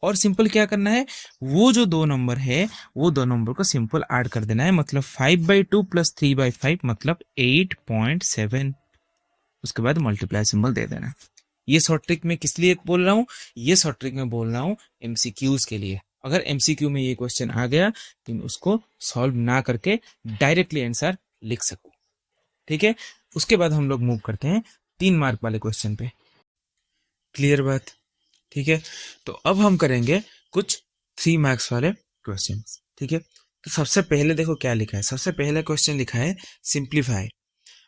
और सिंपल क्या करना है, वो जो 2 नंबर है वो 2 नंबर को सिंपल ऐड कर देना है। मतलब 5/2 प्लस 3/5 मतलब 8.7, उसके बाद मल्टीप्लाई सिंबल दे देना। ये शॉर्ट ट्रिक मैं किस लिए बोल रहा हूँ, ये शॉर्ट ट्रिक मैं बोल रहा हूँ MCQs के लिए। अगर एमसीक्यू में ये क्वेश्चन आ गया तो उसको सॉल्व ना करके डायरेक्टली आंसर लिख सकूं। ठीक है, उसके बाद हम लोग मूव करते हैं 3 मार्क वाले क्वेश्चन पे। क्लियर बात? ठीक है, तो अब हम करेंगे कुछ 3 मार्क्स वाले क्वेश्चन। ठीक है, तो सबसे पहले देखो क्या लिखा है। सबसे पहला क्वेश्चन लिखा है सिंप्लीफाई।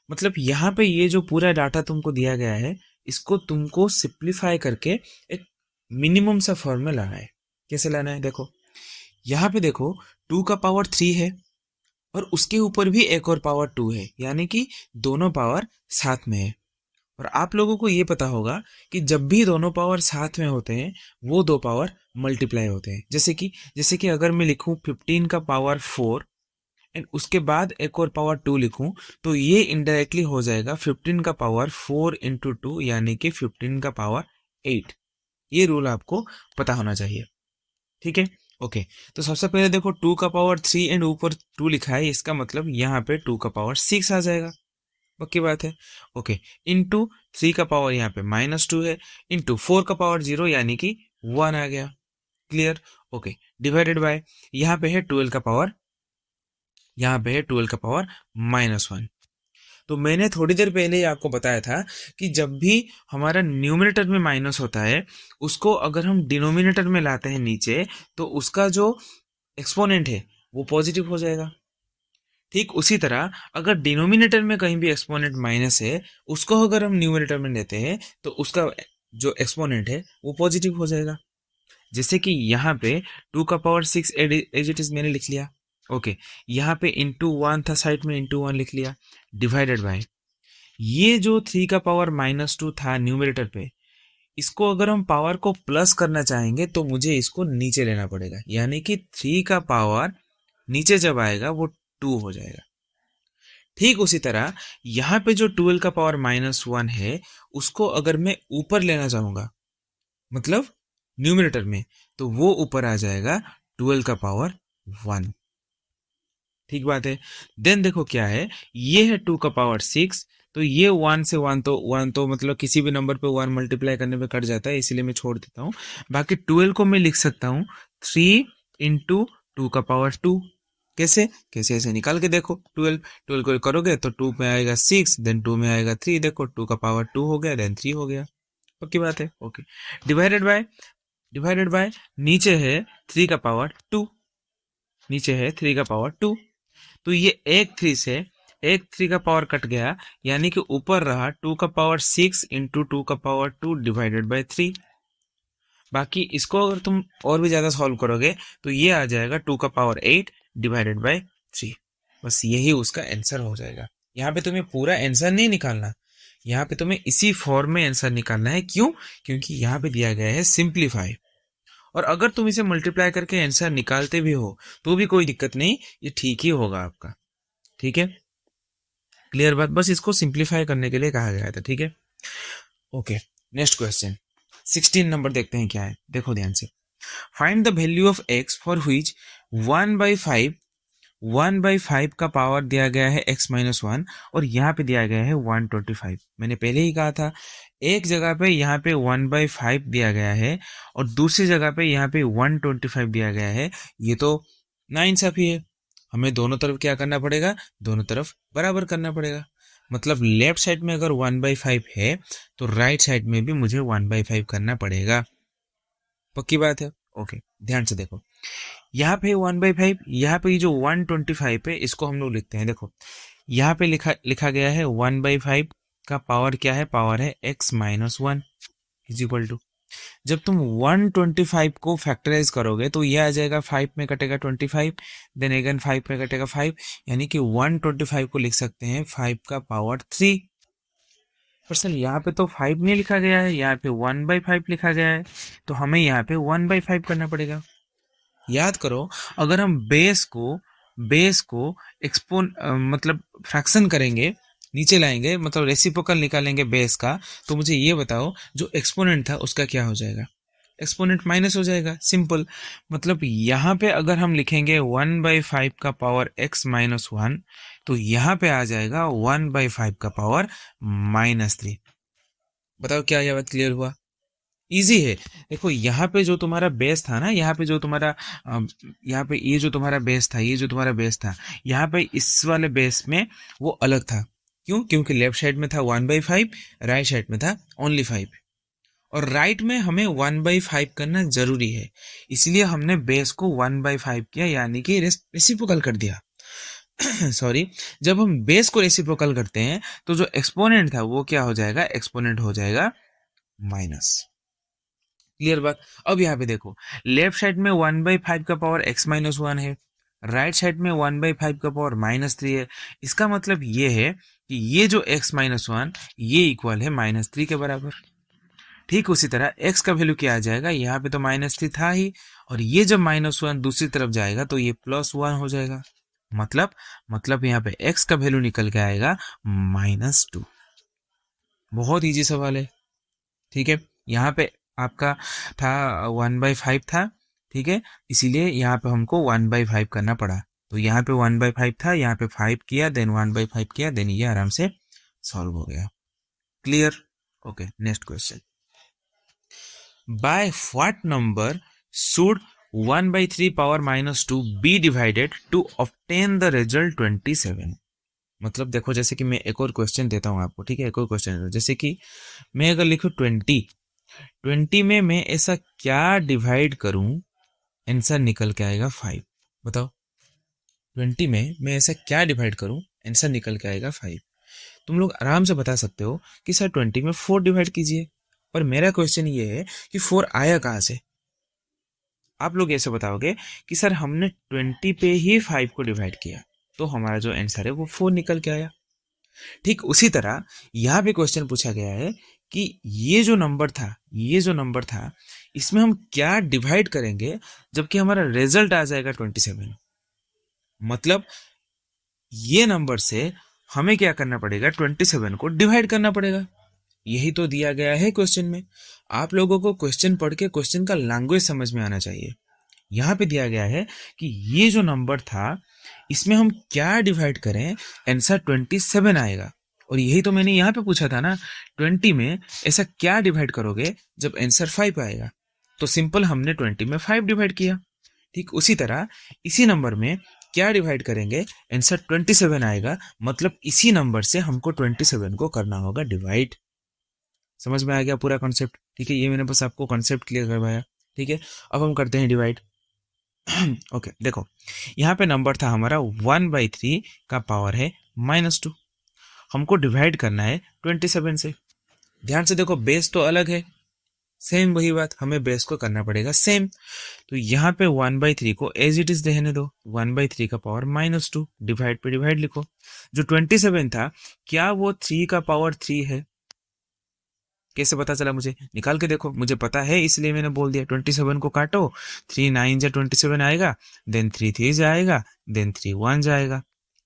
मतलब यहाँ पे ये जो पूरा डाटा तुमको दिया गया है, इसको तुमको सिंप्लीफाई करके एक मिनिमम सा फॉर्म में लाना है। कैसे लाना है? देखो यहाँ पे देखो 2 का पावर 3 है और उसके ऊपर भी एक और पावर 2 है, यानी कि दोनों पावर साथ में है। और आप लोगों को ये पता होगा कि जब भी दोनों पावर साथ में होते हैं वो दो पावर मल्टीप्लाई होते हैं। जैसे कि अगर मैं लिखूं 15 का पावर 4 एंड उसके बाद एक और पावर 2 लिखूं, तो ये इनडायरेक्टली हो जाएगा 15 का पावर 4 इंटू 2, यानी कि 15 का पावर 8। ये रूल आपको पता होना चाहिए। ठीक है, ओके। तो सबसे पहले देखो 2 का पावर 3 एंड ऊपर 2 लिखा है, इसका मतलब यहाँ पे 2 का पावर 6 आ जाएगा। पक्की बात है? ओके, इंटू 3 का पावर यहाँ पे -2 है, इंटू 4 का पावर 0 यानी कि 1 आ गया। क्लियर? ओके, डिवाइडेड बाय यहाँ पे है 12 का पावर, यहाँ पे है 12 का पावर -1। तो मैंने थोड़ी देर पहले ही आपको बताया था कि जब भी हमारा न्यूमरेटर में माइनस होता है, उसको अगर हम डिनोमिनेटर में लाते हैं नीचे, तो उसका जो एक्सपोनेंट है वो पॉजिटिव हो जाएगा। ठीक उसी तरह अगर डिनोमिनेटर में कहीं भी एक्सपोनेंट माइनस है, उसको अगर हम न्यूमरेटर में लेते हैं तो उसका जो एक्सपोनेंट है वो पॉजिटिव हो जाएगा। जैसे कि यहाँ पे 2 का पावर 6 एज इट इज मैंने लिख लिया। ओके, यहाँ पे इंटू 1 था, साइड में इंटू 1 लिख लिया, डिवाइडेड बाय ये जो 3 का पावर -2 था न्यूमरेटर पे, इसको अगर हम पावर को प्लस करना चाहेंगे तो मुझे इसको नीचे लेना पड़ेगा, यानी कि 3 का पावर नीचे जब आएगा वो 2 हो जाएगा। ठीक उसी तरह यहाँ पे जो 12 का पावर -1 है, उसको अगर मैं ऊपर लेना चाहूंगा, मतलब न्यूमरेटर में, तो वो ऊपर आ जाएगा 12 का पावर 1। ठीक बात है? देन देखो क्या है, ये है 2 का पावर 6, तो ये 1 से 1 तो 1 तो मतलब किसी भी नंबर पे 1 मल्टीप्लाई करने पे कट जाता है, इसलिए मैं छोड़ देता हूँ। बाकी 12 को मैं लिख सकता हूँ 3 इंटू 2 का पावर 2। कैसे कैसे ऐसे निकाल के देखो, 12 को करोगे तो 2 में आएगा 6, देन 2 में आएगा 3, देखो 2 का पावर 2 हो गया, देन 3 हो गया। पक्की बात है? ओके, डिवाइडेड बाय नीचे है 3 का पावर 2, नीचे है 3 का पावर 2, तो ये एक 3 से एक 3 का पावर कट गया, यानी कि ऊपर रहा 2 का पावर 6 इंटू 2 का पावर 2 डिवाइडेड बाय 3। बाकी इसको अगर तुम और भी ज्यादा सॉल्व करोगे तो ये आ जाएगा 2 का पावर 8 डिवाइडेड बाय 3। बस यही उसका आंसर हो जाएगा। यहाँ पे तुम्हें पूरा आंसर नहीं निकालना, यहाँ पे तुम्हें इसी फॉर्म में आंसर निकालना है। क्यों? क्योंकि यहाँ पे दिया गया है सिंप्लीफाई। और अगर तुम इसे मल्टीप्लाई करके आंसर निकालते भी हो तो भी कोई दिक्कत नहीं, ये ठीक ही होगा आपका। ठीक है, क्लियर बात? बस इसको सिंप्लीफाई करने के लिए कहा गया था। ठीक है, ओके। नेक्स्ट क्वेश्चन 16 नंबर देखते हैं क्या है, देखो ध्यान से। Find the value of x for which 1/5 का पावर दिया गया है x-1 और यहाँ पे दिया गया है 125। मैंने पहले ही कहा था, एक जगह पे यहाँ पे 1/5 दिया गया है और दूसरी जगह पे यहाँ पे 125 दिया गया है। ये तो नाइंसाफी है, हमें दोनों तरफ क्या करना पड़ेगा, दोनों तरफ बराबर करना पड़ेगा। मतलब लेफ्ट साइड में अगर 1/5 है तो राइट साइड में भी मुझे 1/5 करना पड़ेगा। पक्की बात है? ओके, ध्यान से देखो, यहाँ पे 1/5, यहाँ पे जो 125 है इसको हम लोग लिखते हैं। देखो यहाँ पे लिखा गया है 1/5 का पावर क्या है, पावर है x-1 इज इक्वल टू, जब तुम 125 को फैक्टराइज करोगे तो ये आ जाएगा 5 में कटेगा 25, देन अगेन 5 में कटेगा 5, यानी कि 125 को लिख सकते हैं 5 का पावर 3। पर्सन यहाँ पे तो 5 नहीं लिखा गया है, यहाँ पे 1/5 लिखा गया है, तो हमें यहाँ पे 1/5 करना पड़ेगा। याद करो, अगर हम बेस को मतलब फ्रैक्शन करेंगे, नीचे लाएंगे, मतलब रेसिप्रोकल निकालेंगे बेस का, तो मुझे ये बताओ जो एक्सपोनेंट था उसका क्या हो जाएगा, एक्सपोनेंट माइनस हो जाएगा। सिंपल, मतलब यहाँ पे अगर हम लिखेंगे 1/5 का पावर x-1 तो यहाँ पे आ जाएगा 1/5 का पावर -3। बताओ क्या यह बात क्लियर हुआ? इजी है। देखो यहाँ पे जो तुम्हारा बेस था ना, यहाँ पे जो तुम्हारा यहाँ पे ये जो तुम्हारा बेस था, ये जो तुम्हारा बेस था, यहाँ पे इस वाले बेस में वो अलग था। क्यों? क्योंकि लेफ्ट साइड में था 1/5, राइट साइड में था ओनली 5, और राइट में हमें 1/5 करना जरूरी है, इसलिए हमने बेस को 1/5 किया, यानी कि रेसिप्रोकल कर दिया। सॉरी, जब हम बेस को रेसिप्रोकल करते हैं तो जो एक्सपोनेंट था वो क्या हो जाएगा? एक्सपोनेंट हो जाएगा माइनस। क्लियर बात? अब यहाँ पे देखो, लेफ्ट साइड में 1/5 का पावर x-1 है, राइट साइड में 1/5 का पावर -3 है। इसका मतलब ये है कि ये जो x-1 ये इक्वल है -3 के बराबर। ठीक उसी तरह x का वैल्यू क्या आ जाएगा? यहाँ पे तो -3 था ही, और ये जब -1 दूसरी तरफ जाएगा तो ये +1 हो जाएगा। मतलब यहाँ पे x का वैल्यू निकल के आएगा -2। बहुत इजी सवाल है। ठीक है, यहाँ पे आपका था 1/5 था, ठीक है, इसीलिए यहाँ पे हमको 1/5 करना पड़ा। तो यहाँ पे 1/5 था, यहाँ पे 5 किया, देन 1/5 किया, देन ये आराम से सॉल्व हो गया। Clear? Okay, next question. By what number should 1/3 power -2 be divided to obtain the result 27? मतलब देखो, जैसे कि मैं एक और क्वेश्चन देता हूँ आपको, ठीक है, एक और क्वेश्चन, जैसे कि मैं अगर लिखूँ 20 में मैं ऐसा क्या डिवाइड करूं, आंसर निकल के आएगा 5? बताओ, 20 में मैं ऐसा क्या डिवाइड करूं, आंसर निकल के आएगा 5? तुम लोग आराम से बता सकते हो कि सर 20 में 4 डिवाइड कीजिए, पर मेरा क्वेश्चन ये है कि 4 आया कहाँ से? आप लोग ऐसे बताओगे कि सर हमने 20 पे ही 5 को डिवाइड किया, तो हमारा जो आंसर है वो 4 निकल के आया। ठीक उसी तरह यहाँ पे क्वेश्चन पूछा गया है कि ये जो नंबर था इसमें हम क्या डिवाइड करेंगे जबकि हमारा रिजल्ट आ जाएगा 27। मतलब ये नंबर से हमें क्या करना पड़ेगा? 27 को डिवाइड करना पड़ेगा। यही तो दिया गया है क्वेश्चन में। आप लोगों को क्वेश्चन पढ़ के क्वेश्चन का लैंग्वेज समझ में आना चाहिए। यहाँ पे दिया गया है कि ये जो नंबर था इसमें हम क्या डिवाइड करें, आंसर 27 आएगा। और यही तो मैंने यहाँ पे पूछा था ना, 20 में ऐसा क्या डिवाइड करोगे जब आंसर 5 आएगा? तो सिंपल हमने 20 में 5 डिवाइड किया। ठीक उसी तरह इसी नंबर में क्या डिवाइड करेंगे, आंसर 27 आएगा। मतलब इसी नंबर से हमको 27 को करना होगा डिवाइड। समझ में आ गया पूरा कॉन्सेप्ट? ठीक है, ये मैंने बस आपको कॉन्सेप्ट क्लियर करवाया। ठीक है, अब हम करते हैं डिवाइड। ओके, देखो यहाँ पे नंबर था हमारा 1/3 का पावर है -2। हमको डिवाइड करना है 27 से। ध्यान से देखो, बेस तो अलग है, सेम वही बात, हमें बेस को करना पड़ेगा सेम। तो यहाँ पे 1/3 को एज इट इज रहने दो, 1/3 का पावर -2, डिवाइड पे डिवाइड लिखो। जो 27 था, क्या वो 3 का पावर 3 है? कैसे पता चला मुझे? निकाल के देखो, मुझे पता है इसलिए मैंने बोल दिया। 27 को काटो, 3 9 जा 27 आएगा, देन 3 3 जाएगा, देन 3 1 जाएगा,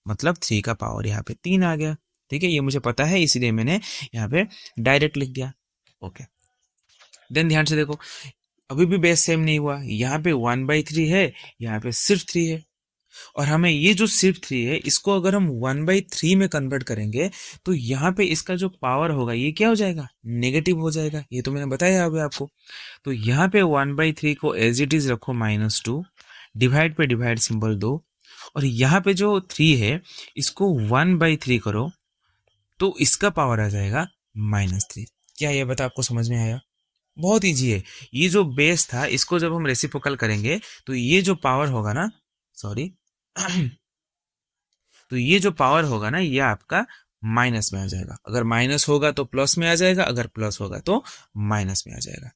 मतलब 3 का पावर यहाँ पे 3 आ गया। ठीक है, ये मुझे पता है इसलिए मैंने यहाँ पे डायरेक्ट लिख दिया। ओके, देन ध्यान से देखो, अभी भी बेस सेम नहीं हुआ। यहाँ पे 1/3 है, यहाँ पे सिर्फ 3 है, और हमें ये जो सिर्फ 3 है इसको अगर हम 1/3 में कन्वर्ट करेंगे तो यहाँ पे इसका जो पावर होगा ये क्या हो जाएगा? नेगेटिव हो जाएगा। ये तो मैंने बताया अभी आपको। तो यहाँ पे 1/3 को एज इट इज रखो -2, डिवाइड पे डिवाइड सिंबल दो, और यहाँ पे जो 3 है इसको 1/3 करो तो इसका पावर आ जाएगा -3। क्या ये बता आपको समझ में आया? बहुत ईजी है। ये जो बेस था इसको जब हम रेसिप्रोकल करेंगे तो ये जो पावर होगा ना, सॉरी तो ये जो पावर होगा ना ये आपका माइनस में आ जाएगा। अगर माइनस होगा तो प्लस में आ जाएगा, अगर प्लस होगा तो माइनस में आ जाएगा।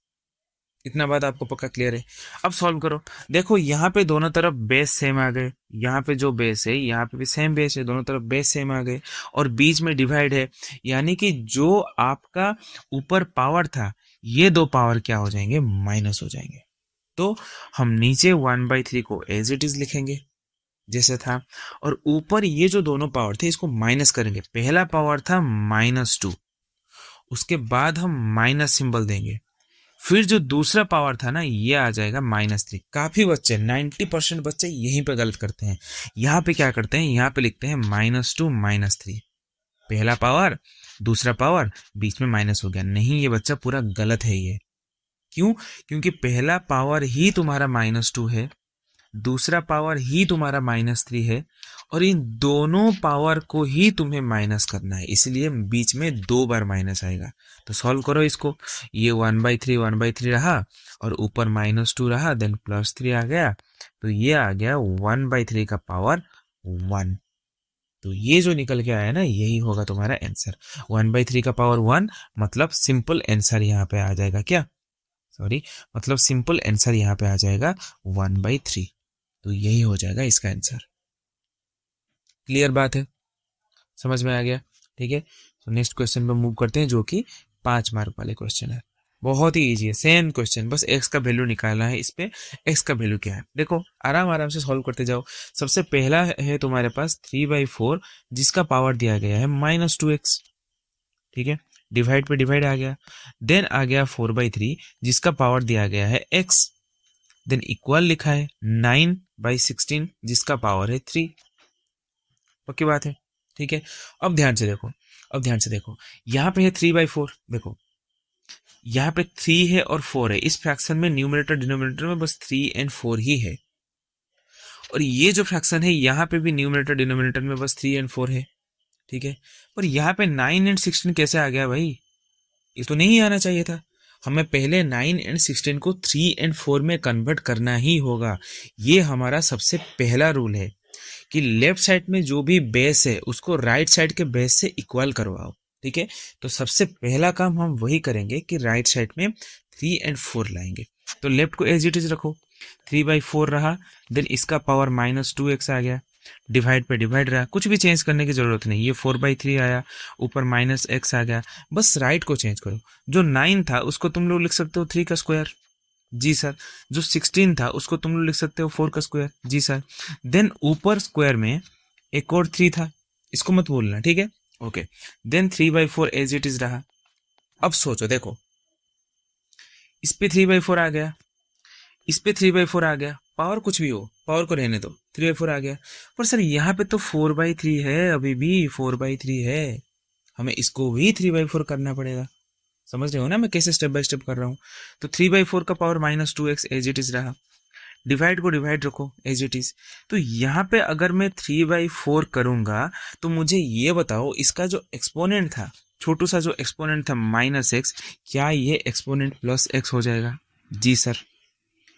इतना बात आपको पक्का क्लियर है? अब सॉल्व करो। देखो यहाँ पे दोनों तरफ बेस सेम आ गए, यहाँ पे जो बेस है यहाँ पे भी सेम बेस है, दोनों तरफ बेस सेम आ गए, और बीच में डिवाइड है, यानी कि जो आपका ऊपर पावर था ये दो पावर क्या हो जाएंगे? माइनस हो जाएंगे। तो हम नीचे 1/3 को एज इट इज लिखेंगे जैसे था, और ऊपर ये जो दोनों पावर थे इसको माइनस करेंगे। पहला पावर था -2, उसके बाद हम माइनस सिंबल देंगे, फिर जो दूसरा पावर था ना ये आ जाएगा -3। काफी बच्चे 90% बच्चे यहीं पे गलत करते हैं। यहाँ पे क्या करते हैं, यहाँ पे लिखते हैं -2 -3, पहला पावर दूसरा पावर बीच में माइनस हो गया। नहीं, ये बच्चा पूरा गलत है। ये क्यों? क्योंकि पहला पावर ही तुम्हारा -2 है, दूसरा पावर ही तुम्हारा -3 है, और इन दोनों पावर को ही तुम्हें माइनस करना है, इसलिए बीच में 2 बार माइनस आएगा। तो सॉल्व करो इसको। ये 1/3 रहा और ऊपर -2 रहा, देन +3 आ गया, तो ये आ गया 1/3 का पावर 1। तो ये जो निकल के आया ना, यही होगा तुम्हारा आंसर। 1/3 का पावर 1 मतलब सिंपल आंसर यहाँ पे आ जाएगा। क्या? सॉरी, मतलब सिंपल आंसर यहाँ पे आ जाएगा 1/3। तो यही हो जाएगा इसका आंसर। क्लियर बात है? समझ में आ गया? ठीक है, तो नेक्स्ट क्वेश्चन पे मूव करते हैं, जो कि 5 मार्क वाले क्वेश्चन है। बहुत ही इजी है, सेम क्वेश्चन, बस एक्स का वैल्यू निकालना है। इस पे एक्स का वैल्यू क्या है, देखो आराम आराम से सॉल्व करते जाओ। सबसे पहला है तुम्हारे पास 3/4, जिसका पावर दिया गया है -2x। ठीक है, डिवाइड पे डिवाइड आ गया। देन आ गया 4/3, जिसका पावर दिया गया है x। देन इक्वल लिखा है 9/16, जिसका पावर है 3। पक्की बात है? ठीक है, अब ध्यान से देखो, अब ध्यान से देखो, यहाँ पे है 3/4। देखो यहाँ पे 3 है और 4 है, इस फ्रैक्शन में न्यूमरेटर डिनोमिनेटर में बस 3 और 4 ही है। और ये जो फ्रैक्शन है यहाँ पे भी न्यूमरेटर डिनोमिनेटर में बस 3 और 4 है। ठीक है, पर यहाँ पे 9 और 16 कैसे आ गया भाई? ये तो नहीं आना चाहिए था। हमें पहले 9 और 16 को 3 और 4 में कन्वर्ट करना ही होगा। ये हमारा सबसे पहला रूल है कि लेफ्ट साइड में जो भी बेस है उसको राइट साइड के बेस से इक्वल करवाओ। ठीक है, तो सबसे पहला काम हम वही करेंगे कि राइट साइड में 3 और 4 लाएंगे। तो लेफ्ट को एज इट इज रखो, 3/4 रहा, देन इसका पावर -2x आ गया, डिवाइड पे डिवाइड रहा, कुछ भी चेंज करने की जरूरत नहीं। ये 4/3 आया, ऊपर -x आ गया, बस राइट को चेंज करो। जो 9 था उसको तुम लोग लिख सकते हो 3 का स्क्वायर, जी सर। जो 16 था उसको तुम लोग लिख सकते हो 4 का स्क्वायर, जी सर। देन ऊपर स्क्वायर में एक और 3 था, इसको मत भूलना, ठीक है? Okay, then 3/4 as it is रहा। अब सोचो, देखो इस पे 3/4 आ गया, इस पे 3/4 आ गया, पावर कुछ भी हो, पावर को रहने दो, 3/4 आ गया। पर सर यहाँ पे तो 4/3 है, अभी भी 4/3 है, हमें इसको भी 3/4 करना पड़ेगा। समझ रहे हो ना मैं कैसे स्टेप बाय स्टेप कर रहा हूँ? तो 3/4 का power -2x as it is रहा, डिवाइड को डिवाइड रखो एज इट इज। तो यहाँ पे अगर मैं 3/4 करूंगा तो मुझे ये बताओ, इसका जो एक्सपोनेंट था, छोटू सा जो एक्सपोनेंट था -x, क्या ये एक्सपोनेंट +x हो जाएगा? जी सर,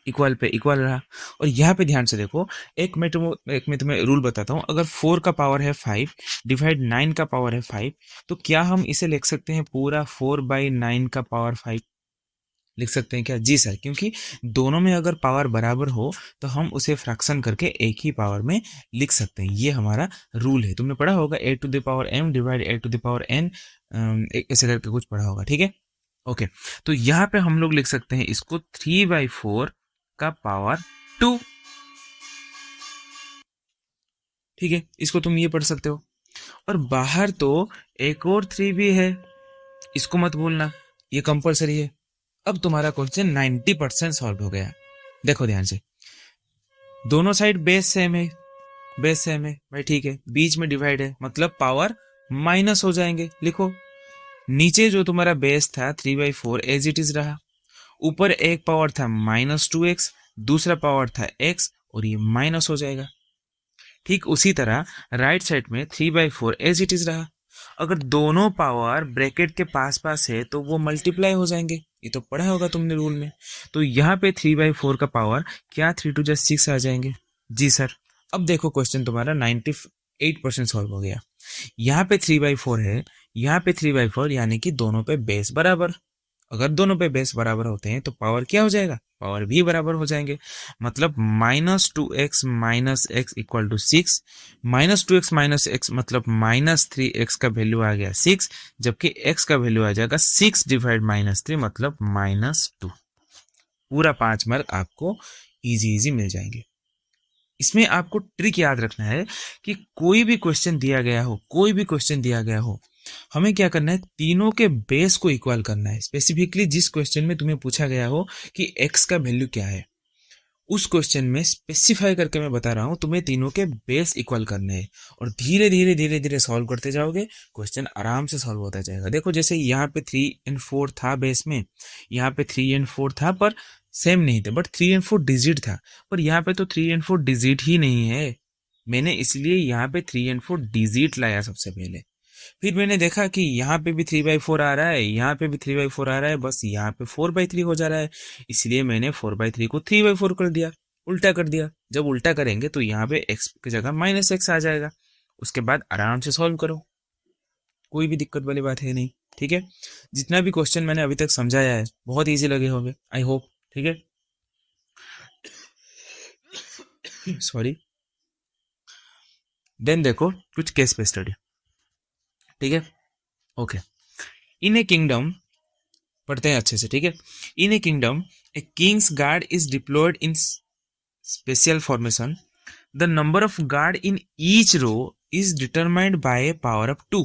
इक्वल पे इक्वल रहा। और यहाँ पे ध्यान से देखो, एक मैं तुम्हें रूल बताता हूँ। अगर 4 का पावर है 5 डिवाइड 9 का पावर है 5, तो क्या हम इसे लिख सकते हैं पूरा 4/9 का पावर 5? लिख सकते हैं क्या? जी सर, क्योंकि दोनों में अगर पावर बराबर हो तो हम उसे फ्रैक्शन करके एक ही पावर में लिख सकते हैं। ये हमारा रूल है, तुमने पढ़ा होगा a⁴m डिवाइड a⁴n, ऐसे करके कुछ पढ़ा होगा। ठीक है, ओके। तो यहाँ पे हम लोग लिख सकते हैं इसको 3/4 का पावर 2। ठीक है, इसको तुम ये पढ़ सकते हो। और बाहर तो एक और 3 भी है, इसको मत भूलना, ये कंपलसरी है। अब तुम्हारा क्वेश्चन 90% सॉल्व हो गया। देखो ध्यान से, दोनों साइड बेस सेम है, बेस सेम है भाई, ठीक है। बीच में डिवाइड है, मतलब पावर माइनस हो जाएंगे। लिखो, नीचे जो तुम्हारा बेस था 3/4 एज इट इज रहा, ऊपर एक पावर था -2x, दूसरा पावर था x, और ये माइनस हो जाएगा। ठीक उसी तरह राइट साइड में 3/4 एज इट इज रहा। अगर दोनों पावर ब्रैकेट के पास पास है तो वो मल्टीप्लाई हो जाएंगे, ये तो पढ़ा होगा तुमने रूल में। तो यहाँ पे 3/4 का पावर क्या 3 2 6 आ जाएंगे? जी सर। अब देखो क्वेश्चन तुम्हारा 98% सॉल्व हो गया। यहाँ पे 3/4 है, यहाँ पे 3/4, यानी कि दोनों पे बेस बराबर। अगर दोनों पे बेस बराबर होते हैं तो पावर क्या हो जाएगा? पावर भी बराबर हो जाएंगे। मतलब -2x - x = 6, -2x - x मतलब -3x का वैल्यू आ गया 6, जबकि x का वैल्यू आ जाएगा 6 डिवाइड -3 मतलब -2। पूरा 5 मार्क आपको इजी मिल जाएंगे। इसमें आपको ट्रिक याद रखना है कि कोई भी क्वेश्चन दिया गया हो, कोई भी क्वेश्चन दिया गया हो, हमें क्या करना है? तीनों के बेस को इक्वल करना है। स्पेसिफिकली जिस क्वेश्चन में तुम्हें पूछा गया हो कि x का वैल्यू क्या है, उस क्वेश्चन में स्पेसिफाई करके मैं बता रहा हूं तुम्हें तीनों के बेस इक्वल करने हैं और धीरे धीरे धीरे धीरे सॉल्व करते जाओगे, क्वेश्चन आराम से सॉल्व होता जाएगा। देखो जैसे यहाँ पे 3 एंड 4 था बेस में, यहाँ पे 3 एंड 4 था पर सेम नहीं थे, बट 3 एंड 4 डिजिट था। पर यहाँ पे तो 3 एंड 4 डिजिट ही नहीं है, मैंने इसलिए यहाँ पे 3 एंड 4 डिजिट लाया सबसे पहले। फिर मैंने देखा कि यहाँ पे भी 3/4 आ रहा है, यहाँ पे भी 3/4 आ रहा है, बस यहाँ पे 4/3 हो जा रहा है, इसलिए मैंने 4/3 को 3/4 कर दिया, उल्टा कर दिया। जब उल्टा करेंगे तो यहाँ पे x की जगह -x आ जाएगा। उसके बाद आराम से सॉल्व करो, कोई भी दिक्कत वाली बात है नहीं। ठीक है, जितना भी क्वेश्चन मैंने अभी तक समझाया है बहुत ईजी लगे होंगे, आई होप। ठीक है, सॉरी। देन देखो कुछ केस पे स्टडी। ठीक है, ओके। इन ए किंगडम, पढ़ते हैं अच्छे से। ठीक है, in a kingdom a king's guard is deployed in special formation. The number of guard in each row is determined by a power of 2।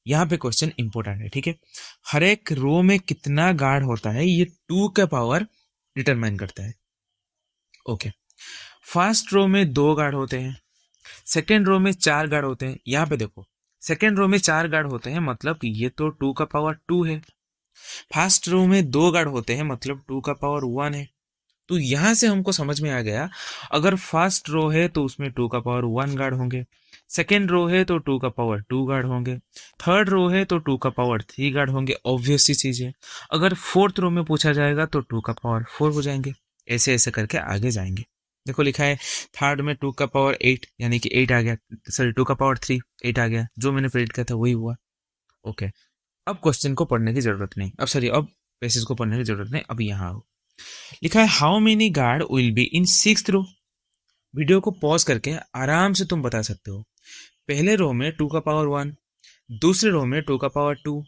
यहाँ पे क्वेश्चन इंपॉर्टेंट है। ठीक है, हर एक रो में कितना गार्ड होता है ये 2 का पावर डिटरमाइन करता है। ओके, फर्स्ट रो में 2 गार्ड होते हैं, सेकेंड रो में 4 गार्ड होते हैं। यहाँ पे देखो सेकेंड रो में 4 गार्ड होते हैं, मतलब ये तो 2 का पावर 2 है। फर्स्ट रो में 2 गार्ड होते हैं, मतलब 2 का पावर 1 है। तो यहां से हमको समझ में आ गया, अगर फर्स्ट रो है तो उसमें 2 का पावर 1 गार्ड होंगे, सेकेंड रो है तो 2 का पावर 2 गार्ड होंगे, थर्ड रो है तो 2 का पावर 3 गार्ड होंगे। ऑब्वियस सी चीज है। अगर फोर्थ रो में पूछा जाएगा तो 2 का पावर 4 हो जाएंगे। ऐसे ऐसे करके आगे जाएंगे। देखो लिखा है थर्ड में 2 का पावर 8 यानी कि 8 आ गया, सॉरी 2 का पावर 3 8 आ गया, जो मैंने प्रिंट किया था वही हुआ। ओके, अब क्वेश्चन को पढ़ने की जरूरत नहीं, अब सॉरी अब पैसेज को पढ़ने की जरूरत नहीं। अब यहाँ आओ, लिखा है how many guard will be in sixth row. Video को पॉज करके आराम से तुम बता सकते हो। पहले रो में 2 का पावर 1, दूसरे रो में 2 का पावर 2,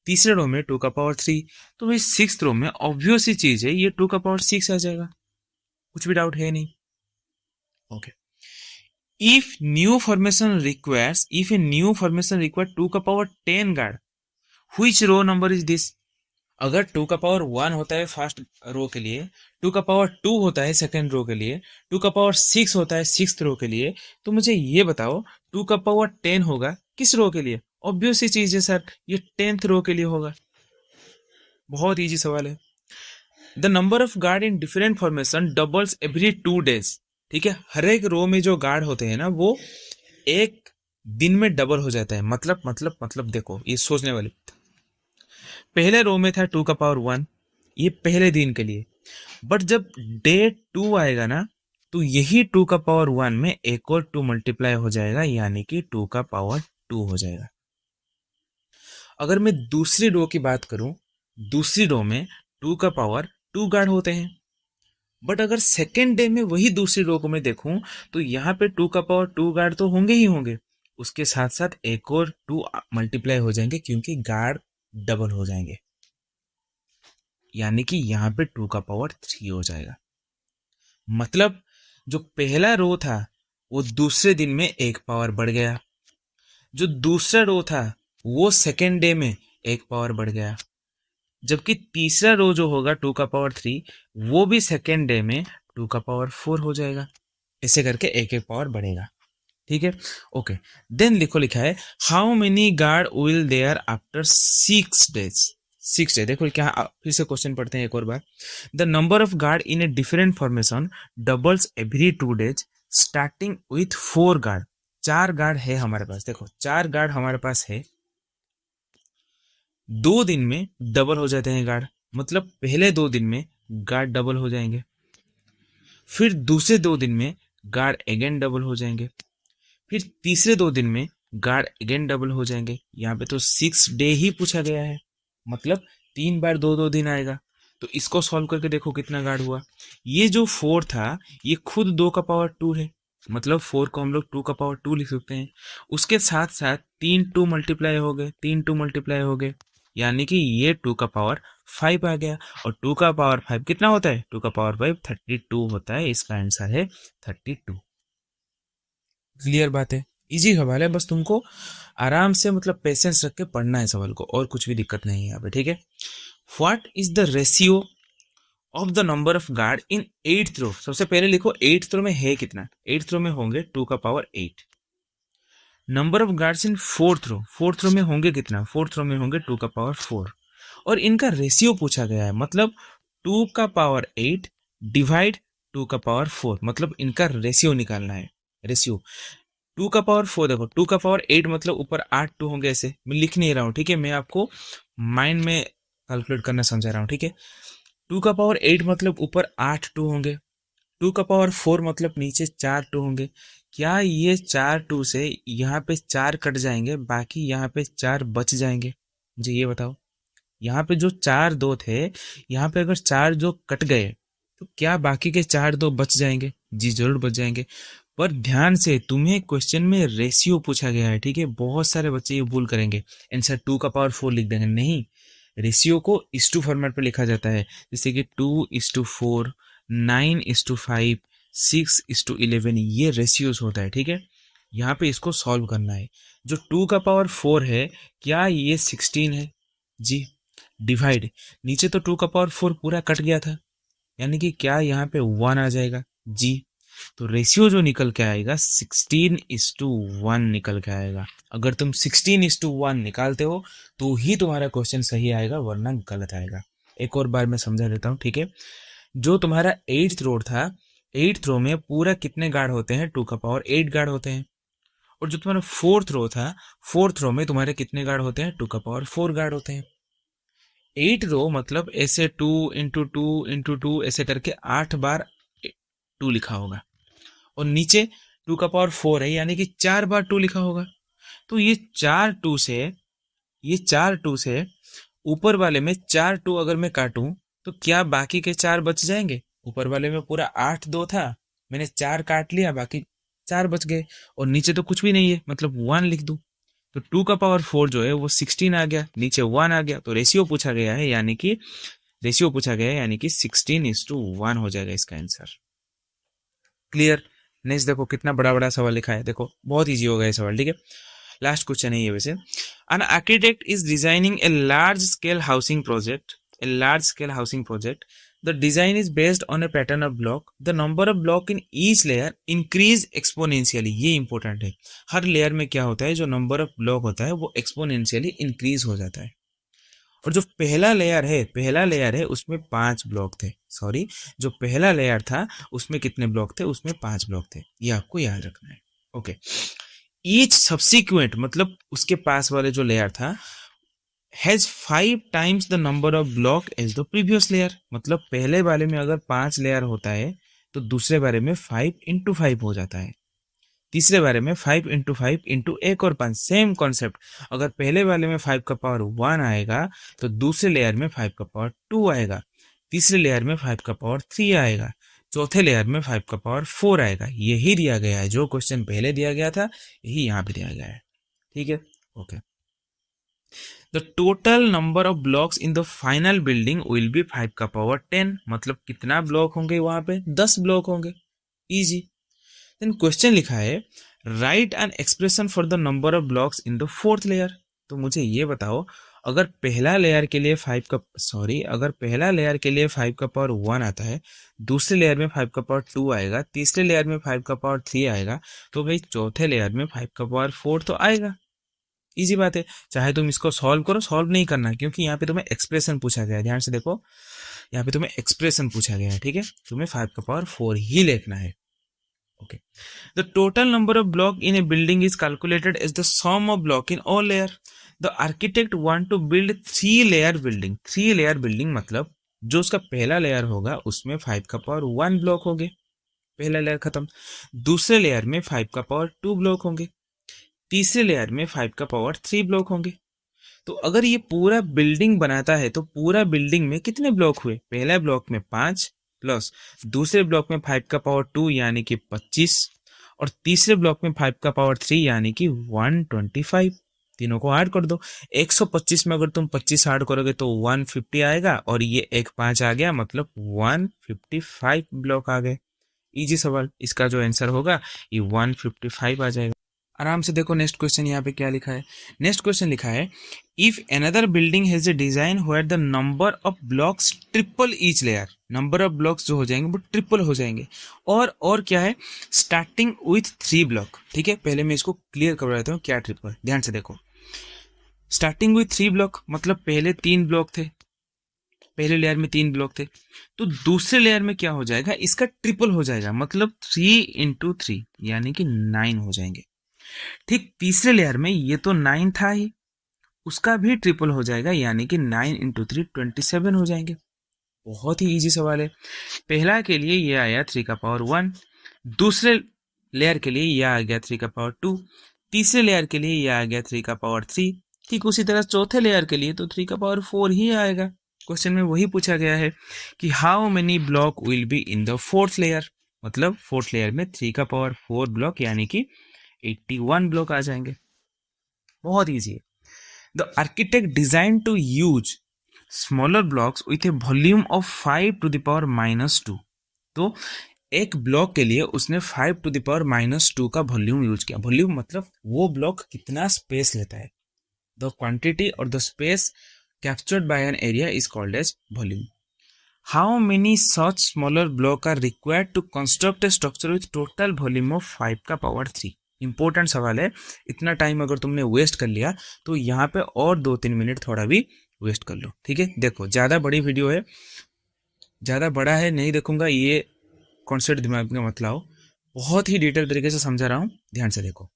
तीसरे रो में 2 का पावर 3, तो भाई सिक्स्थ रो में ऑब्वियस सी चीज है ये 2 का पावर 6 आ जाएगा, कुछ भी डाउट है नहीं। Okay, if new formation requires 2 का power 10 guard, which row number is this. अगर 2 का पावर 1 होता है फर्स्ट रो के लिए, 2 का पावर 2 होता है सेकंड रो के लिए, 2 का पावर 6 होता है सिक्स्थ रो के लिए, तो मुझे ये बताओ 2 का पावर 10 होगा किस रो के लिए। ऑब्वियस सी चीज है सर, ये 10th रो के लिए होगा। बहुत इजी सवाल है। The number of guard in different formation doubles every 2 days। ठीक है, हर एक रो में जो गार्ड होते हैं ना वो एक दिन में डबल हो जाता है। मतलब देखो ये सोचने वाली, पहले रो में था 2 का पावर 1, ये पहले दिन के लिए, बट जब डे 2 आएगा ना तो यही 2 का पावर 1 में एक और 2 मल्टीप्लाई हो जाएगा, यानी कि 2 का पावर 2 हो जाएगा। अगर मैं दूसरी रो की बात करूं, दूसरी रो में 2 का पावर 2 गार्ड होते हैं, बट अगर सेकेंड डे में वही दूसरी रो को मैं देखूं तो यहाँ पे 2 का पावर 2 गार्ड तो होंगे ही होंगे, उसके साथ साथ एक और 2 मल्टीप्लाई हो जाएंगे क्योंकि गार्ड डबल हो जाएंगे, यानी कि यहाँ पे 2 का पावर 3 हो जाएगा। मतलब जो पहला रो था वो दूसरे दिन में 1 पावर बढ़ गया, जो दूसरा रो था वो सेकेंड डे में 1 पावर बढ़ गया, जबकि तीसरा रो जो होगा 2 का पावर 3 वो भी सेकेंड डे में 2 का पावर 4 हो जाएगा। ऐसे करके एक एक पावर बढ़ेगा। ठीक है, ओके। देन लिखा है how many guard will there after 6 days। 6 day, देखो क्या, फिर से क्वेश्चन पढ़ते हैं एक और बार। The number of guard in a different formation doubles every 2 days starting with 4 guard. 4 guard है हमारे पास, देखो 4 गार्ड हमारे पास है, 2 दिन में डबल हो जाते हैं गार्ड, मतलब पहले 2 दिन में गार्ड डबल हो जाएंगे, फिर दूसरे 2 दिन में गार्ड अगेन डबल हो जाएंगे, फिर तीसरे 2 दिन में गार्ड अगेन डबल हो जाएंगे। यहाँ पे तो 6 डे ही पूछा गया है, मतलब 3 बार 2-2 दिन आएगा। तो इसको सॉल्व करके देखो कितना गार्ड हुआ। ये जो 4 था ये खुद 2 का पावर 2 है, मतलब 4 को हम लोग 2 का पावर 2 लिख सकते हैं। उसके साथ साथ 3 2 मल्टीप्लाई हो गए, 3 2 मल्टीप्लाई हो गए, यानी कि ये 2 का पावर 5 आ गया। और 2 का पावर 5 कितना होता है, 2 का पावर 5 32 होता है। इसका आंसर है 32। क्लियर बात है, इजी सवाल है, बस तुमको आराम से मतलब पेशेंस रख के पढ़ना है सवाल को, और कुछ भी दिक्कत नहीं है यहाँ पे। ठीक है, what is the ratio of the number of guard in 8th रो। सबसे पहले लिखो 8th रो में है कितना। 8th रो में होंगे 2 का power 8। Number of guards in 4th row. 4th row में होंगे कितना। 4th रो में होंगे 2 का पावर 4। और इनका रेशियो पूछा गया है, मतलब 2 का पावर 8 डिवाइड 2 का पावर 4, मतलब इनका रेशियो निकालना है। रेशियो 2 का पावर 4, देखो 2 का पावर 8 मतलब ऊपर 8 2 होंगे, ऐसे मैं लिख नहीं रहा हूँ, ठीक है, मैं आपको माइंड में कैलकुलेट करना समझा रहा हूँ, ठीक है। 2 का पावर 8 मतलब ऊपर 8 2 होंगे। 2 का पावर 4 मतलब नीचे 4 2 होंगे। क्या ये 4 2 से यहाँ पे 4 कट जाएंगे, बाकी यहाँ पे 4 बच जाएंगे? मुझे ये बताओ, यहाँ पे जो 4 2 थे, यहाँ पे अगर 4 जो कट गए तो क्या बाकी के 4 2 बच जाएंगे? जी जरूर बच जाएंगे। पर ध्यान से, तुम्हें क्वेश्चन में रेशियो पूछा गया है, ठीक है। बहुत सारे बच्चे ये भूल करेंगे, आंसर 2 का पावर 4 लिख देंगे। नहीं, रेशियो को इस टू फॉर्मेट पे लिखा जाता है, जैसे कि 2:4, 9:5, 6:11, ये रेशियोज होता है, ठीक है। यहाँ पे इसको सॉल्व करना है। जो 2 का पावर 4 है, क्या ये 16 है? जी। डिवाइड, नीचे तो 2 का पावर 4 पूरा कट गया था, यानी कि क्या यहाँ पे 1 आ जाएगा? जी। तो रेशियो जो निकल के आएगा 16:1 निकल के आएगा। अगर तुम 16:1 निकालते हो तो ही तुम्हारा क्वेश्चन सही आएगा, वरना गलत आएगा। एक और बार मैं समझा देता हूँ, ठीक है। जो तुम्हारा 8th रो था, 8th रो में पूरा कितने गार्ड होते हैं? 2 का पावर 8 गार्ड होते हैं। और जो तुम्हारा 4th रो था, 4th रो में तुम्हारे कितने गार्ड होते हैं? 2 का पावर 4 गार्ड होते हैं। 8 रो मतलब ऐसे 2 × 2 × 2 ऐसे करके 8 बार 2 लिखा होगा, और नीचे 2 का पावर 4 है, यानी कि 4 बार 2 लिखा होगा। तो ये 4 2 से ऊपर वाले में 4 2 अगर मैं काटूं तो क्या बाकी के 4 बच जाएंगे? ऊपर वाले में पूरा 8 2 था, मैंने 4 काट लिया, बाकी 4 बच गए, और नीचे तो कुछ भी नहीं है, मतलब 1 लिख दूं। तो 2 का पावर 4 जो है वो 16 आ गया, नीचे 1 आ गया, तो रेशियो पूछा गया है, यानी कि 16:1 हो जाएगा इसका आंसर। क्लियर? नेक्स्ट देखो कितना बड़ा बड़ा सवाल लिखा है, देखो बहुत इजी होगा ये सवाल, ठीक है। लास्ट क्वेश्चन है ये वैसे। An architect is designing a large scale housing project. The design is based on a pattern of block. The number of block in each layer increase exponentially. ये इंपॉर्टेंट है। हर लेयर में क्या होता है, जो नंबर ऑफ ब्लॉक होता है वो एक्सपोनेंशियली इंक्रीज हो जाता है। और जो पहला लेयर है उसमें 5 ब्लॉक थे। सॉरी, जो पहला लेयर था उसमें कितने ब्लॉक थे? उसमें 5 ब्लॉक थे, ये आपको याद रखना है। ओके। ईच सब्सिक्वेंट मतलब उसके पास वाले जो लेयर था has 5 times the number of block as the previous layer। मतलब पहले वाले में अगर 5 लेयर होता है तो दूसरे वाले में 5 × 5 हो जाता है, तीसरे बारे में 5 × 5 × 1 और 5। सेम कॉन्सेप्ट, अगर पहले वाले में 5 का पावर 1 आएगा तो दूसरे लेयर में 5 का पावर 2 आएगा, तीसरे लेयर में 5 का पावर 3 आएगा, चौथे लेयर में 5 का पावर 4 आएगा। यही दिया गया है, जो क्वेश्चन पहले दिया गया था यही यहाँ पे दिया गया है, ठीक है। Okay. The total number of blocks in the final building will be 5 का पावर 10। मतलब कितना ब्लॉक होंगे वहां पे? 10 ब्लॉक होंगे। इजी। देन क्वेश्चन लिखा है right an expression for the number of blocks in the 4th layer. तो मुझे ये बताओ, अगर पहला लेयर के लिए 5 का पावर 1 आता है, दूसरे लेयर में 5 का पावर 2 आएगा, तीसरे लेयर में 5 का पावर 3 आएगा, तो भाई चौथे लेयर में 5 का पावर 4 तो आएगा। इजी बात है। चाहे तुम इसको सॉल्व करो, सॉल्व नहीं करना, क्योंकि यहाँ पे तुम्हें एक्सप्रेशन पूछा गया है। ध्यान से देखो, यहाँ पे तुम्हें एक्सप्रेशन पूछा गया है, ठीक है। तुम्हें 5 का पावर 4 ही लिखना है। Okay. The total number of block in a building is calculated as the sum of block in all layer. The architect want to build 3-layer building. 3-layer building मतलब जो उसका पहला लेयर होगा उसमें 5 का पावर 1 ब्लॉक होंगे, पहला layer खत्म। दूसरे लेयर में 5 का पावर 2 ब्लॉक होंगे, तीसरे लेयर में 5 का पावर 3 ब्लॉक होंगे। तो अगर ये पूरा बिल्डिंग बनाता है तो पूरा बिल्डिंग में कितने ब्लॉक हुए? पहला ब्लॉक में 5 प्लस दूसरे ब्लॉक में 5 का पावर 2 यानी कि 25, और तीसरे ब्लॉक में 5 का पावर 3 यानी कि 125। तीनों को ऐड कर दो। 125 में अगर तुम 25 ऐड करोगे तो 150 आएगा, और ये एक 5 आ गया, मतलब 155 ब्लॉक आ गए। इजी सवाल, इसका जो आंसर होगा ये 155 आ जाएगा। आराम से देखो नेक्स्ट क्वेश्चन यहाँ पे क्या लिखा है। नेक्स्ट क्वेश्चन लिखा है if another building has a design where the number of blocks triple each layer, number of blocks जो हो जाएंगे वो ट्रिपल हो जाएंगे। और क्या है, स्टार्टिंग विथ 3 ब्लॉक। ठीक है, पहले मैं इसको क्लियर करवा देता हूँ क्या ट्रिपल, ध्यान से देखो। स्टार्टिंग विथ 3 ब्लॉक मतलब पहले 3 ब्लॉक थे, पहले लेयर में 3 ब्लॉक थे, तो दूसरे लेयर में क्या हो जाएगा, इसका ट्रिपल हो जाएगा, मतलब 3 इंटू 3 यानी कि 9 हो जाएंगे। ठीक तीसरे लेयर में ये तो 9 था ही, उसका भी ट्रिपल हो जाएगा, यानी कि 9 इंटू 3 27 हो जाएंगे। बहुत ही इजी सवाल है। पहला के लिए ये आया 3 का पावर 1, दूसरे लेयर के लिए ये आ गया 3 का पावर 2, तीसरे लेयर के लिए ये आ गया 3 का पावर 3। ठीक उसी तरह चौथे लेयर के लिए तो 3 का पावर 4 ही आएगा। क्वेश्चन में वही पूछा गया है कि how many block will be in the fourth layer, मतलब फोर्थ लेयर में 3 का पावर 4 ब्लॉक यानी कि 81 ब्लॉक आ जाएंगे। बहुत इजी है। The architect design to use smaller blocks with a volume of 5 to the power -2। तो एक ब्लॉक के लिए उसने 5 टू द पावर -2 का वॉल्यूम यूज किया। वॉल्यूम मतलब वो ब्लॉक कितना स्पेस लेता है। द क्वांटिटी और the space captured by an area is called as volume. How many such smaller block are required to construct a structure with total volume of 5 का power 3। Important सवाल है। इतना time अगर तुमने waste कर लिया तो यहाँ पे और 2-3 मिनट थोड़ा भी वेस्ट कर लो। ठीक है, देखो ज़्यादा बड़ी वीडियो है, ज़्यादा बड़ा है नहीं देखूंगा, ये कॉन्सेप्ट दिमाग में मत लाओ, बहुत ही डिटेल तरीके से समझा रहा हूँ, ध्यान से देखो।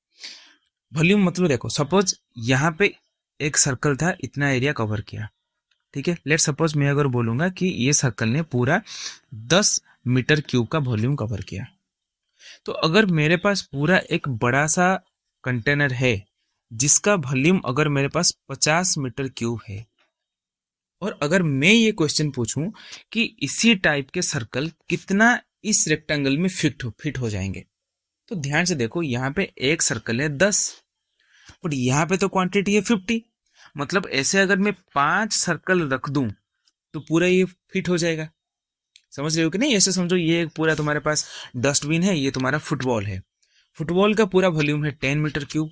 वॉल्यूम मतलब देखो, सपोज यहाँ पे एक सर्कल था, इतना एरिया कवर किया। ठीक है, लेट सपोज मैं अगर बोलूंगा कि ये सर्कल ने पूरा 10 मीटर क्यूब का वॉल्यूम कवर किया, तो अगर मेरे पास पूरा एक बड़ा सा कंटेनर है जिसका वॉल्यूम अगर मेरे पास 50 मीटर क्यूब है, और अगर मैं ये क्वेश्चन पूछूं कि इसी टाइप के सर्कल कितना इस रेक्टेंगल में फिट हो जाएंगे, तो ध्यान से देखो, यहाँ पे एक सर्कल है 10, बट यहाँ पे तो क्वांटिटी है 50। मतलब ऐसे अगर मैं 5 सर्कल रख दूं तो पूरा ये फिट हो जाएगा। समझ रहे हो कि नहीं? ऐसे समझो, ये पूरा तुम्हारे पास डस्टबिन है, ये तुम्हारा फुटबॉल है, फुटबॉल का पूरा वॉल्यूम है 10 मीटर क्यूब,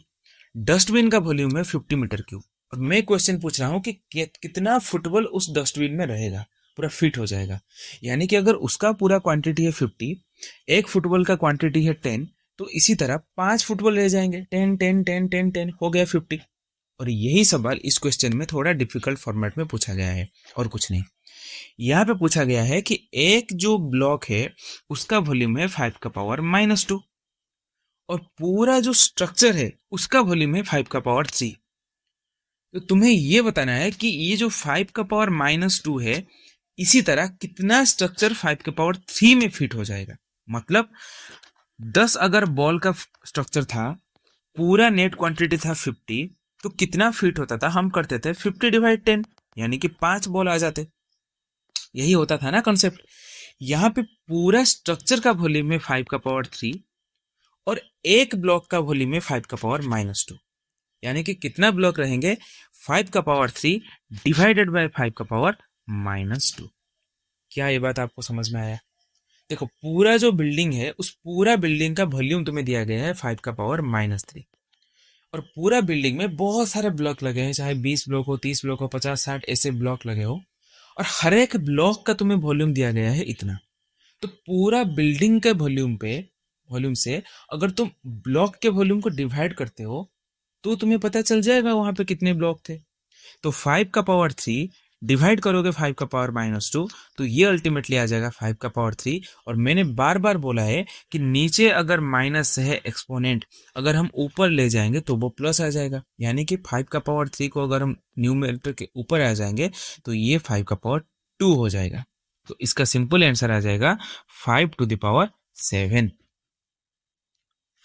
डस्टबिन का वॉल्यूम है 50 मीटर क्यूब, और मैं क्वेश्चन पूछ रहा हूं कि कितना फुटबॉल उस डस्टबिन में रहेगा, पूरा फिट हो जाएगा। यानी कि अगर उसका पूरा क्वांटिटी है 50, एक फुटबॉल का क्वांटिटी है 10, तो इसी तरह 5 फुटबॉल रह जाएंगे, 10 10 10 10 10 हो गया 50। और यही सवाल इस क्वेश्चन में थोड़ा डिफिकल्ट फॉर्मेट में पूछा गया है, और कुछ नहीं। यहाँ पे पूछा गया है कि एक जो ब्लॉक है उसका वॉल्यूम है 5 का पावर -2, और पूरा जो स्ट्रक्चर है उसका वॉल्यूम है 5 का पावर 3। तो तुम्हें ये बताना है कि ये जो 5 का पावर -2 है, इसी तरह कितना स्ट्रक्चर 5 के पावर 3 में फिट हो जाएगा। मतलब 10 अगर बॉल का स्ट्रक्चर था, पूरा नेट क्वांटिटी था 50, तो कितना फिट होता था? हम करते थे 50/10, यानी कि 5 बॉल आ जाते। यही होता था ना कॉन्सेप्ट। यहाँ पे पूरा स्ट्रक्चर का वॉल्यूम है 5 का पावर 3, और एक ब्लॉक का वॉल्यूम है 5 का पावर -2, यानी कि कितना ब्लॉक रहेंगे? 5 का पावर 3 डिवाइडेड बाय 5 का पावर -2। क्या ये बात आपको समझ में आया? देखो, पूरा जो बिल्डिंग है, उस पूरा बिल्डिंग का वॉल्यूम तुम्हें दिया गया है 5 का पावर -3, और पूरा बिल्डिंग में बहुत सारे ब्लॉक लगे हैं, चाहे 20 ब्लॉक हो, 30 ब्लॉक हो, 50-60 ऐसे ब्लॉक लगे हो, और हर एक ब्लॉक का तुम्हें वॉल्यूम दिया गया है इतना। तो पूरा बिल्डिंग के वॉल्यूम से अगर तुम ब्लॉक के वॉल्यूम को डिवाइड करते हो तो तुम्हें पता चल जाएगा वहां पे कितने ब्लॉक थे। तो 5 का पावर 3 डिवाइड करोगे 5 का पावर -2, तो ये अल्टीमेटली आ जाएगा 5 का पावर 3। और मैंने बार बार बोला है कि नीचे अगर माइनस है एक्सपोनेंट, अगर हम ऊपर ले जाएंगे तो वो प्लस आ जाएगा, यानी कि 5 का पावर 3 को अगर हम न्यूमरेटर के ऊपर आ जाएंगे तो ये 5 का पावर 2 हो जाएगा। तो इसका सिंपल आंसर आ जाएगा 5 to the power 7।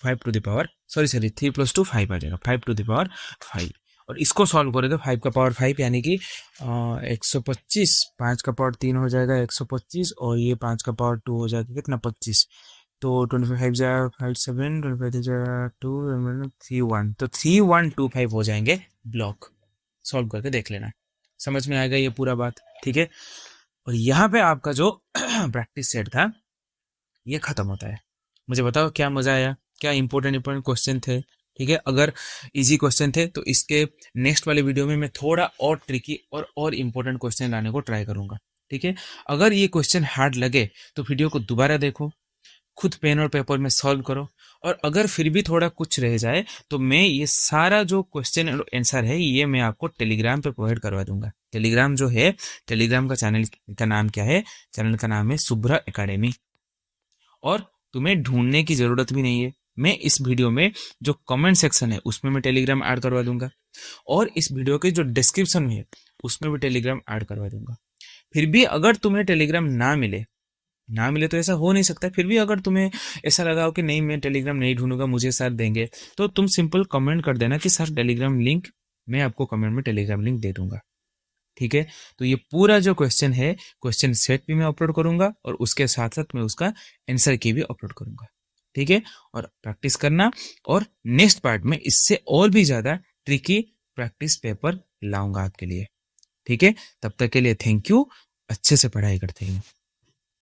5 to the power 3 + 2 5 आ जाएगा, 5 टू द पावर 5। और इसको सॉल्व करें तो 5 का पावर 5 यानी कि 125, 5 का पावर 3 हो जाएगा 125, और ये 5 का पावर 2 हो जाएगा कितना? 25। तो 25 जा 5 7, 25 जा 2 3 1, तो 3125 हो जाएंगे ब्लॉक। सॉल्व करके देख लेना, समझ में आएगा ये पूरा बात। ठीक है, और यहाँ पे आपका जो प्रैक्टिस सेट था ये खत्म होता है। मुझे बताओ क्या मजा आया, क्या इंपॉर्टेंट क्वेश्चन थे, ठीक है, अगर इजी क्वेश्चन थे तो इसके नेक्स्ट वाले वीडियो में मैं थोड़ा और ट्रिकी और इम्पोर्टेंट क्वेश्चन लाने को ट्राई करूंगा। ठीक है, अगर ये क्वेश्चन हार्ड लगे तो वीडियो को दोबारा देखो, खुद पेन और पेपर में सॉल्व करो, और अगर फिर भी थोड़ा कुछ रह जाए तो मैं ये सारा जो क्वेश्चन और आंसर है ये मैं आपको टेलीग्राम पे प्रोवाइड करवा दूंगा। टेलीग्राम जो है, टेलीग्राम का चैनल का नाम क्या है? चैनल का नाम है शुभ्रा एकेडमी। और तुम्हें ढूंढने की जरूरत भी नहीं है, मैं इस वीडियो में जो कमेंट सेक्शन है उसमें मैं टेलीग्राम ऐड करवा दूंगा, और इस वीडियो के जो डिस्क्रिप्शन में है उसमें भी टेलीग्राम ऐड करवा दूंगा। फिर भी अगर तुम्हें टेलीग्राम ना मिले तो ऐसा हो नहीं सकता, फिर भी अगर तुम्हें ऐसा लगा हो कि नहीं मैं टेलीग्राम नहीं ढूंढूंगा, मुझे सर देंगे, तो तुम सिंपल कमेंट कर देना कि सर टेलीग्राम लिंक, मैं आपको कमेंट में टेलीग्राम लिंक दे दूंगा। ठीक है, तो ये पूरा जो क्वेश्चन है, क्वेश्चन सेट भी मैं अपलोड करूंगा और उसके साथ साथ मैं उसका आंसर की भी अपलोड करूंगा। ठीक है, और प्रैक्टिस करना, और नेक्स्ट पार्ट में इससे और भी ज्यादा ट्रिकी प्रैक्टिस पेपर लाऊंगा आपके लिए। ठीक है, तब तक के लिए थैंक यू, अच्छे से पढ़ाई करते हैं।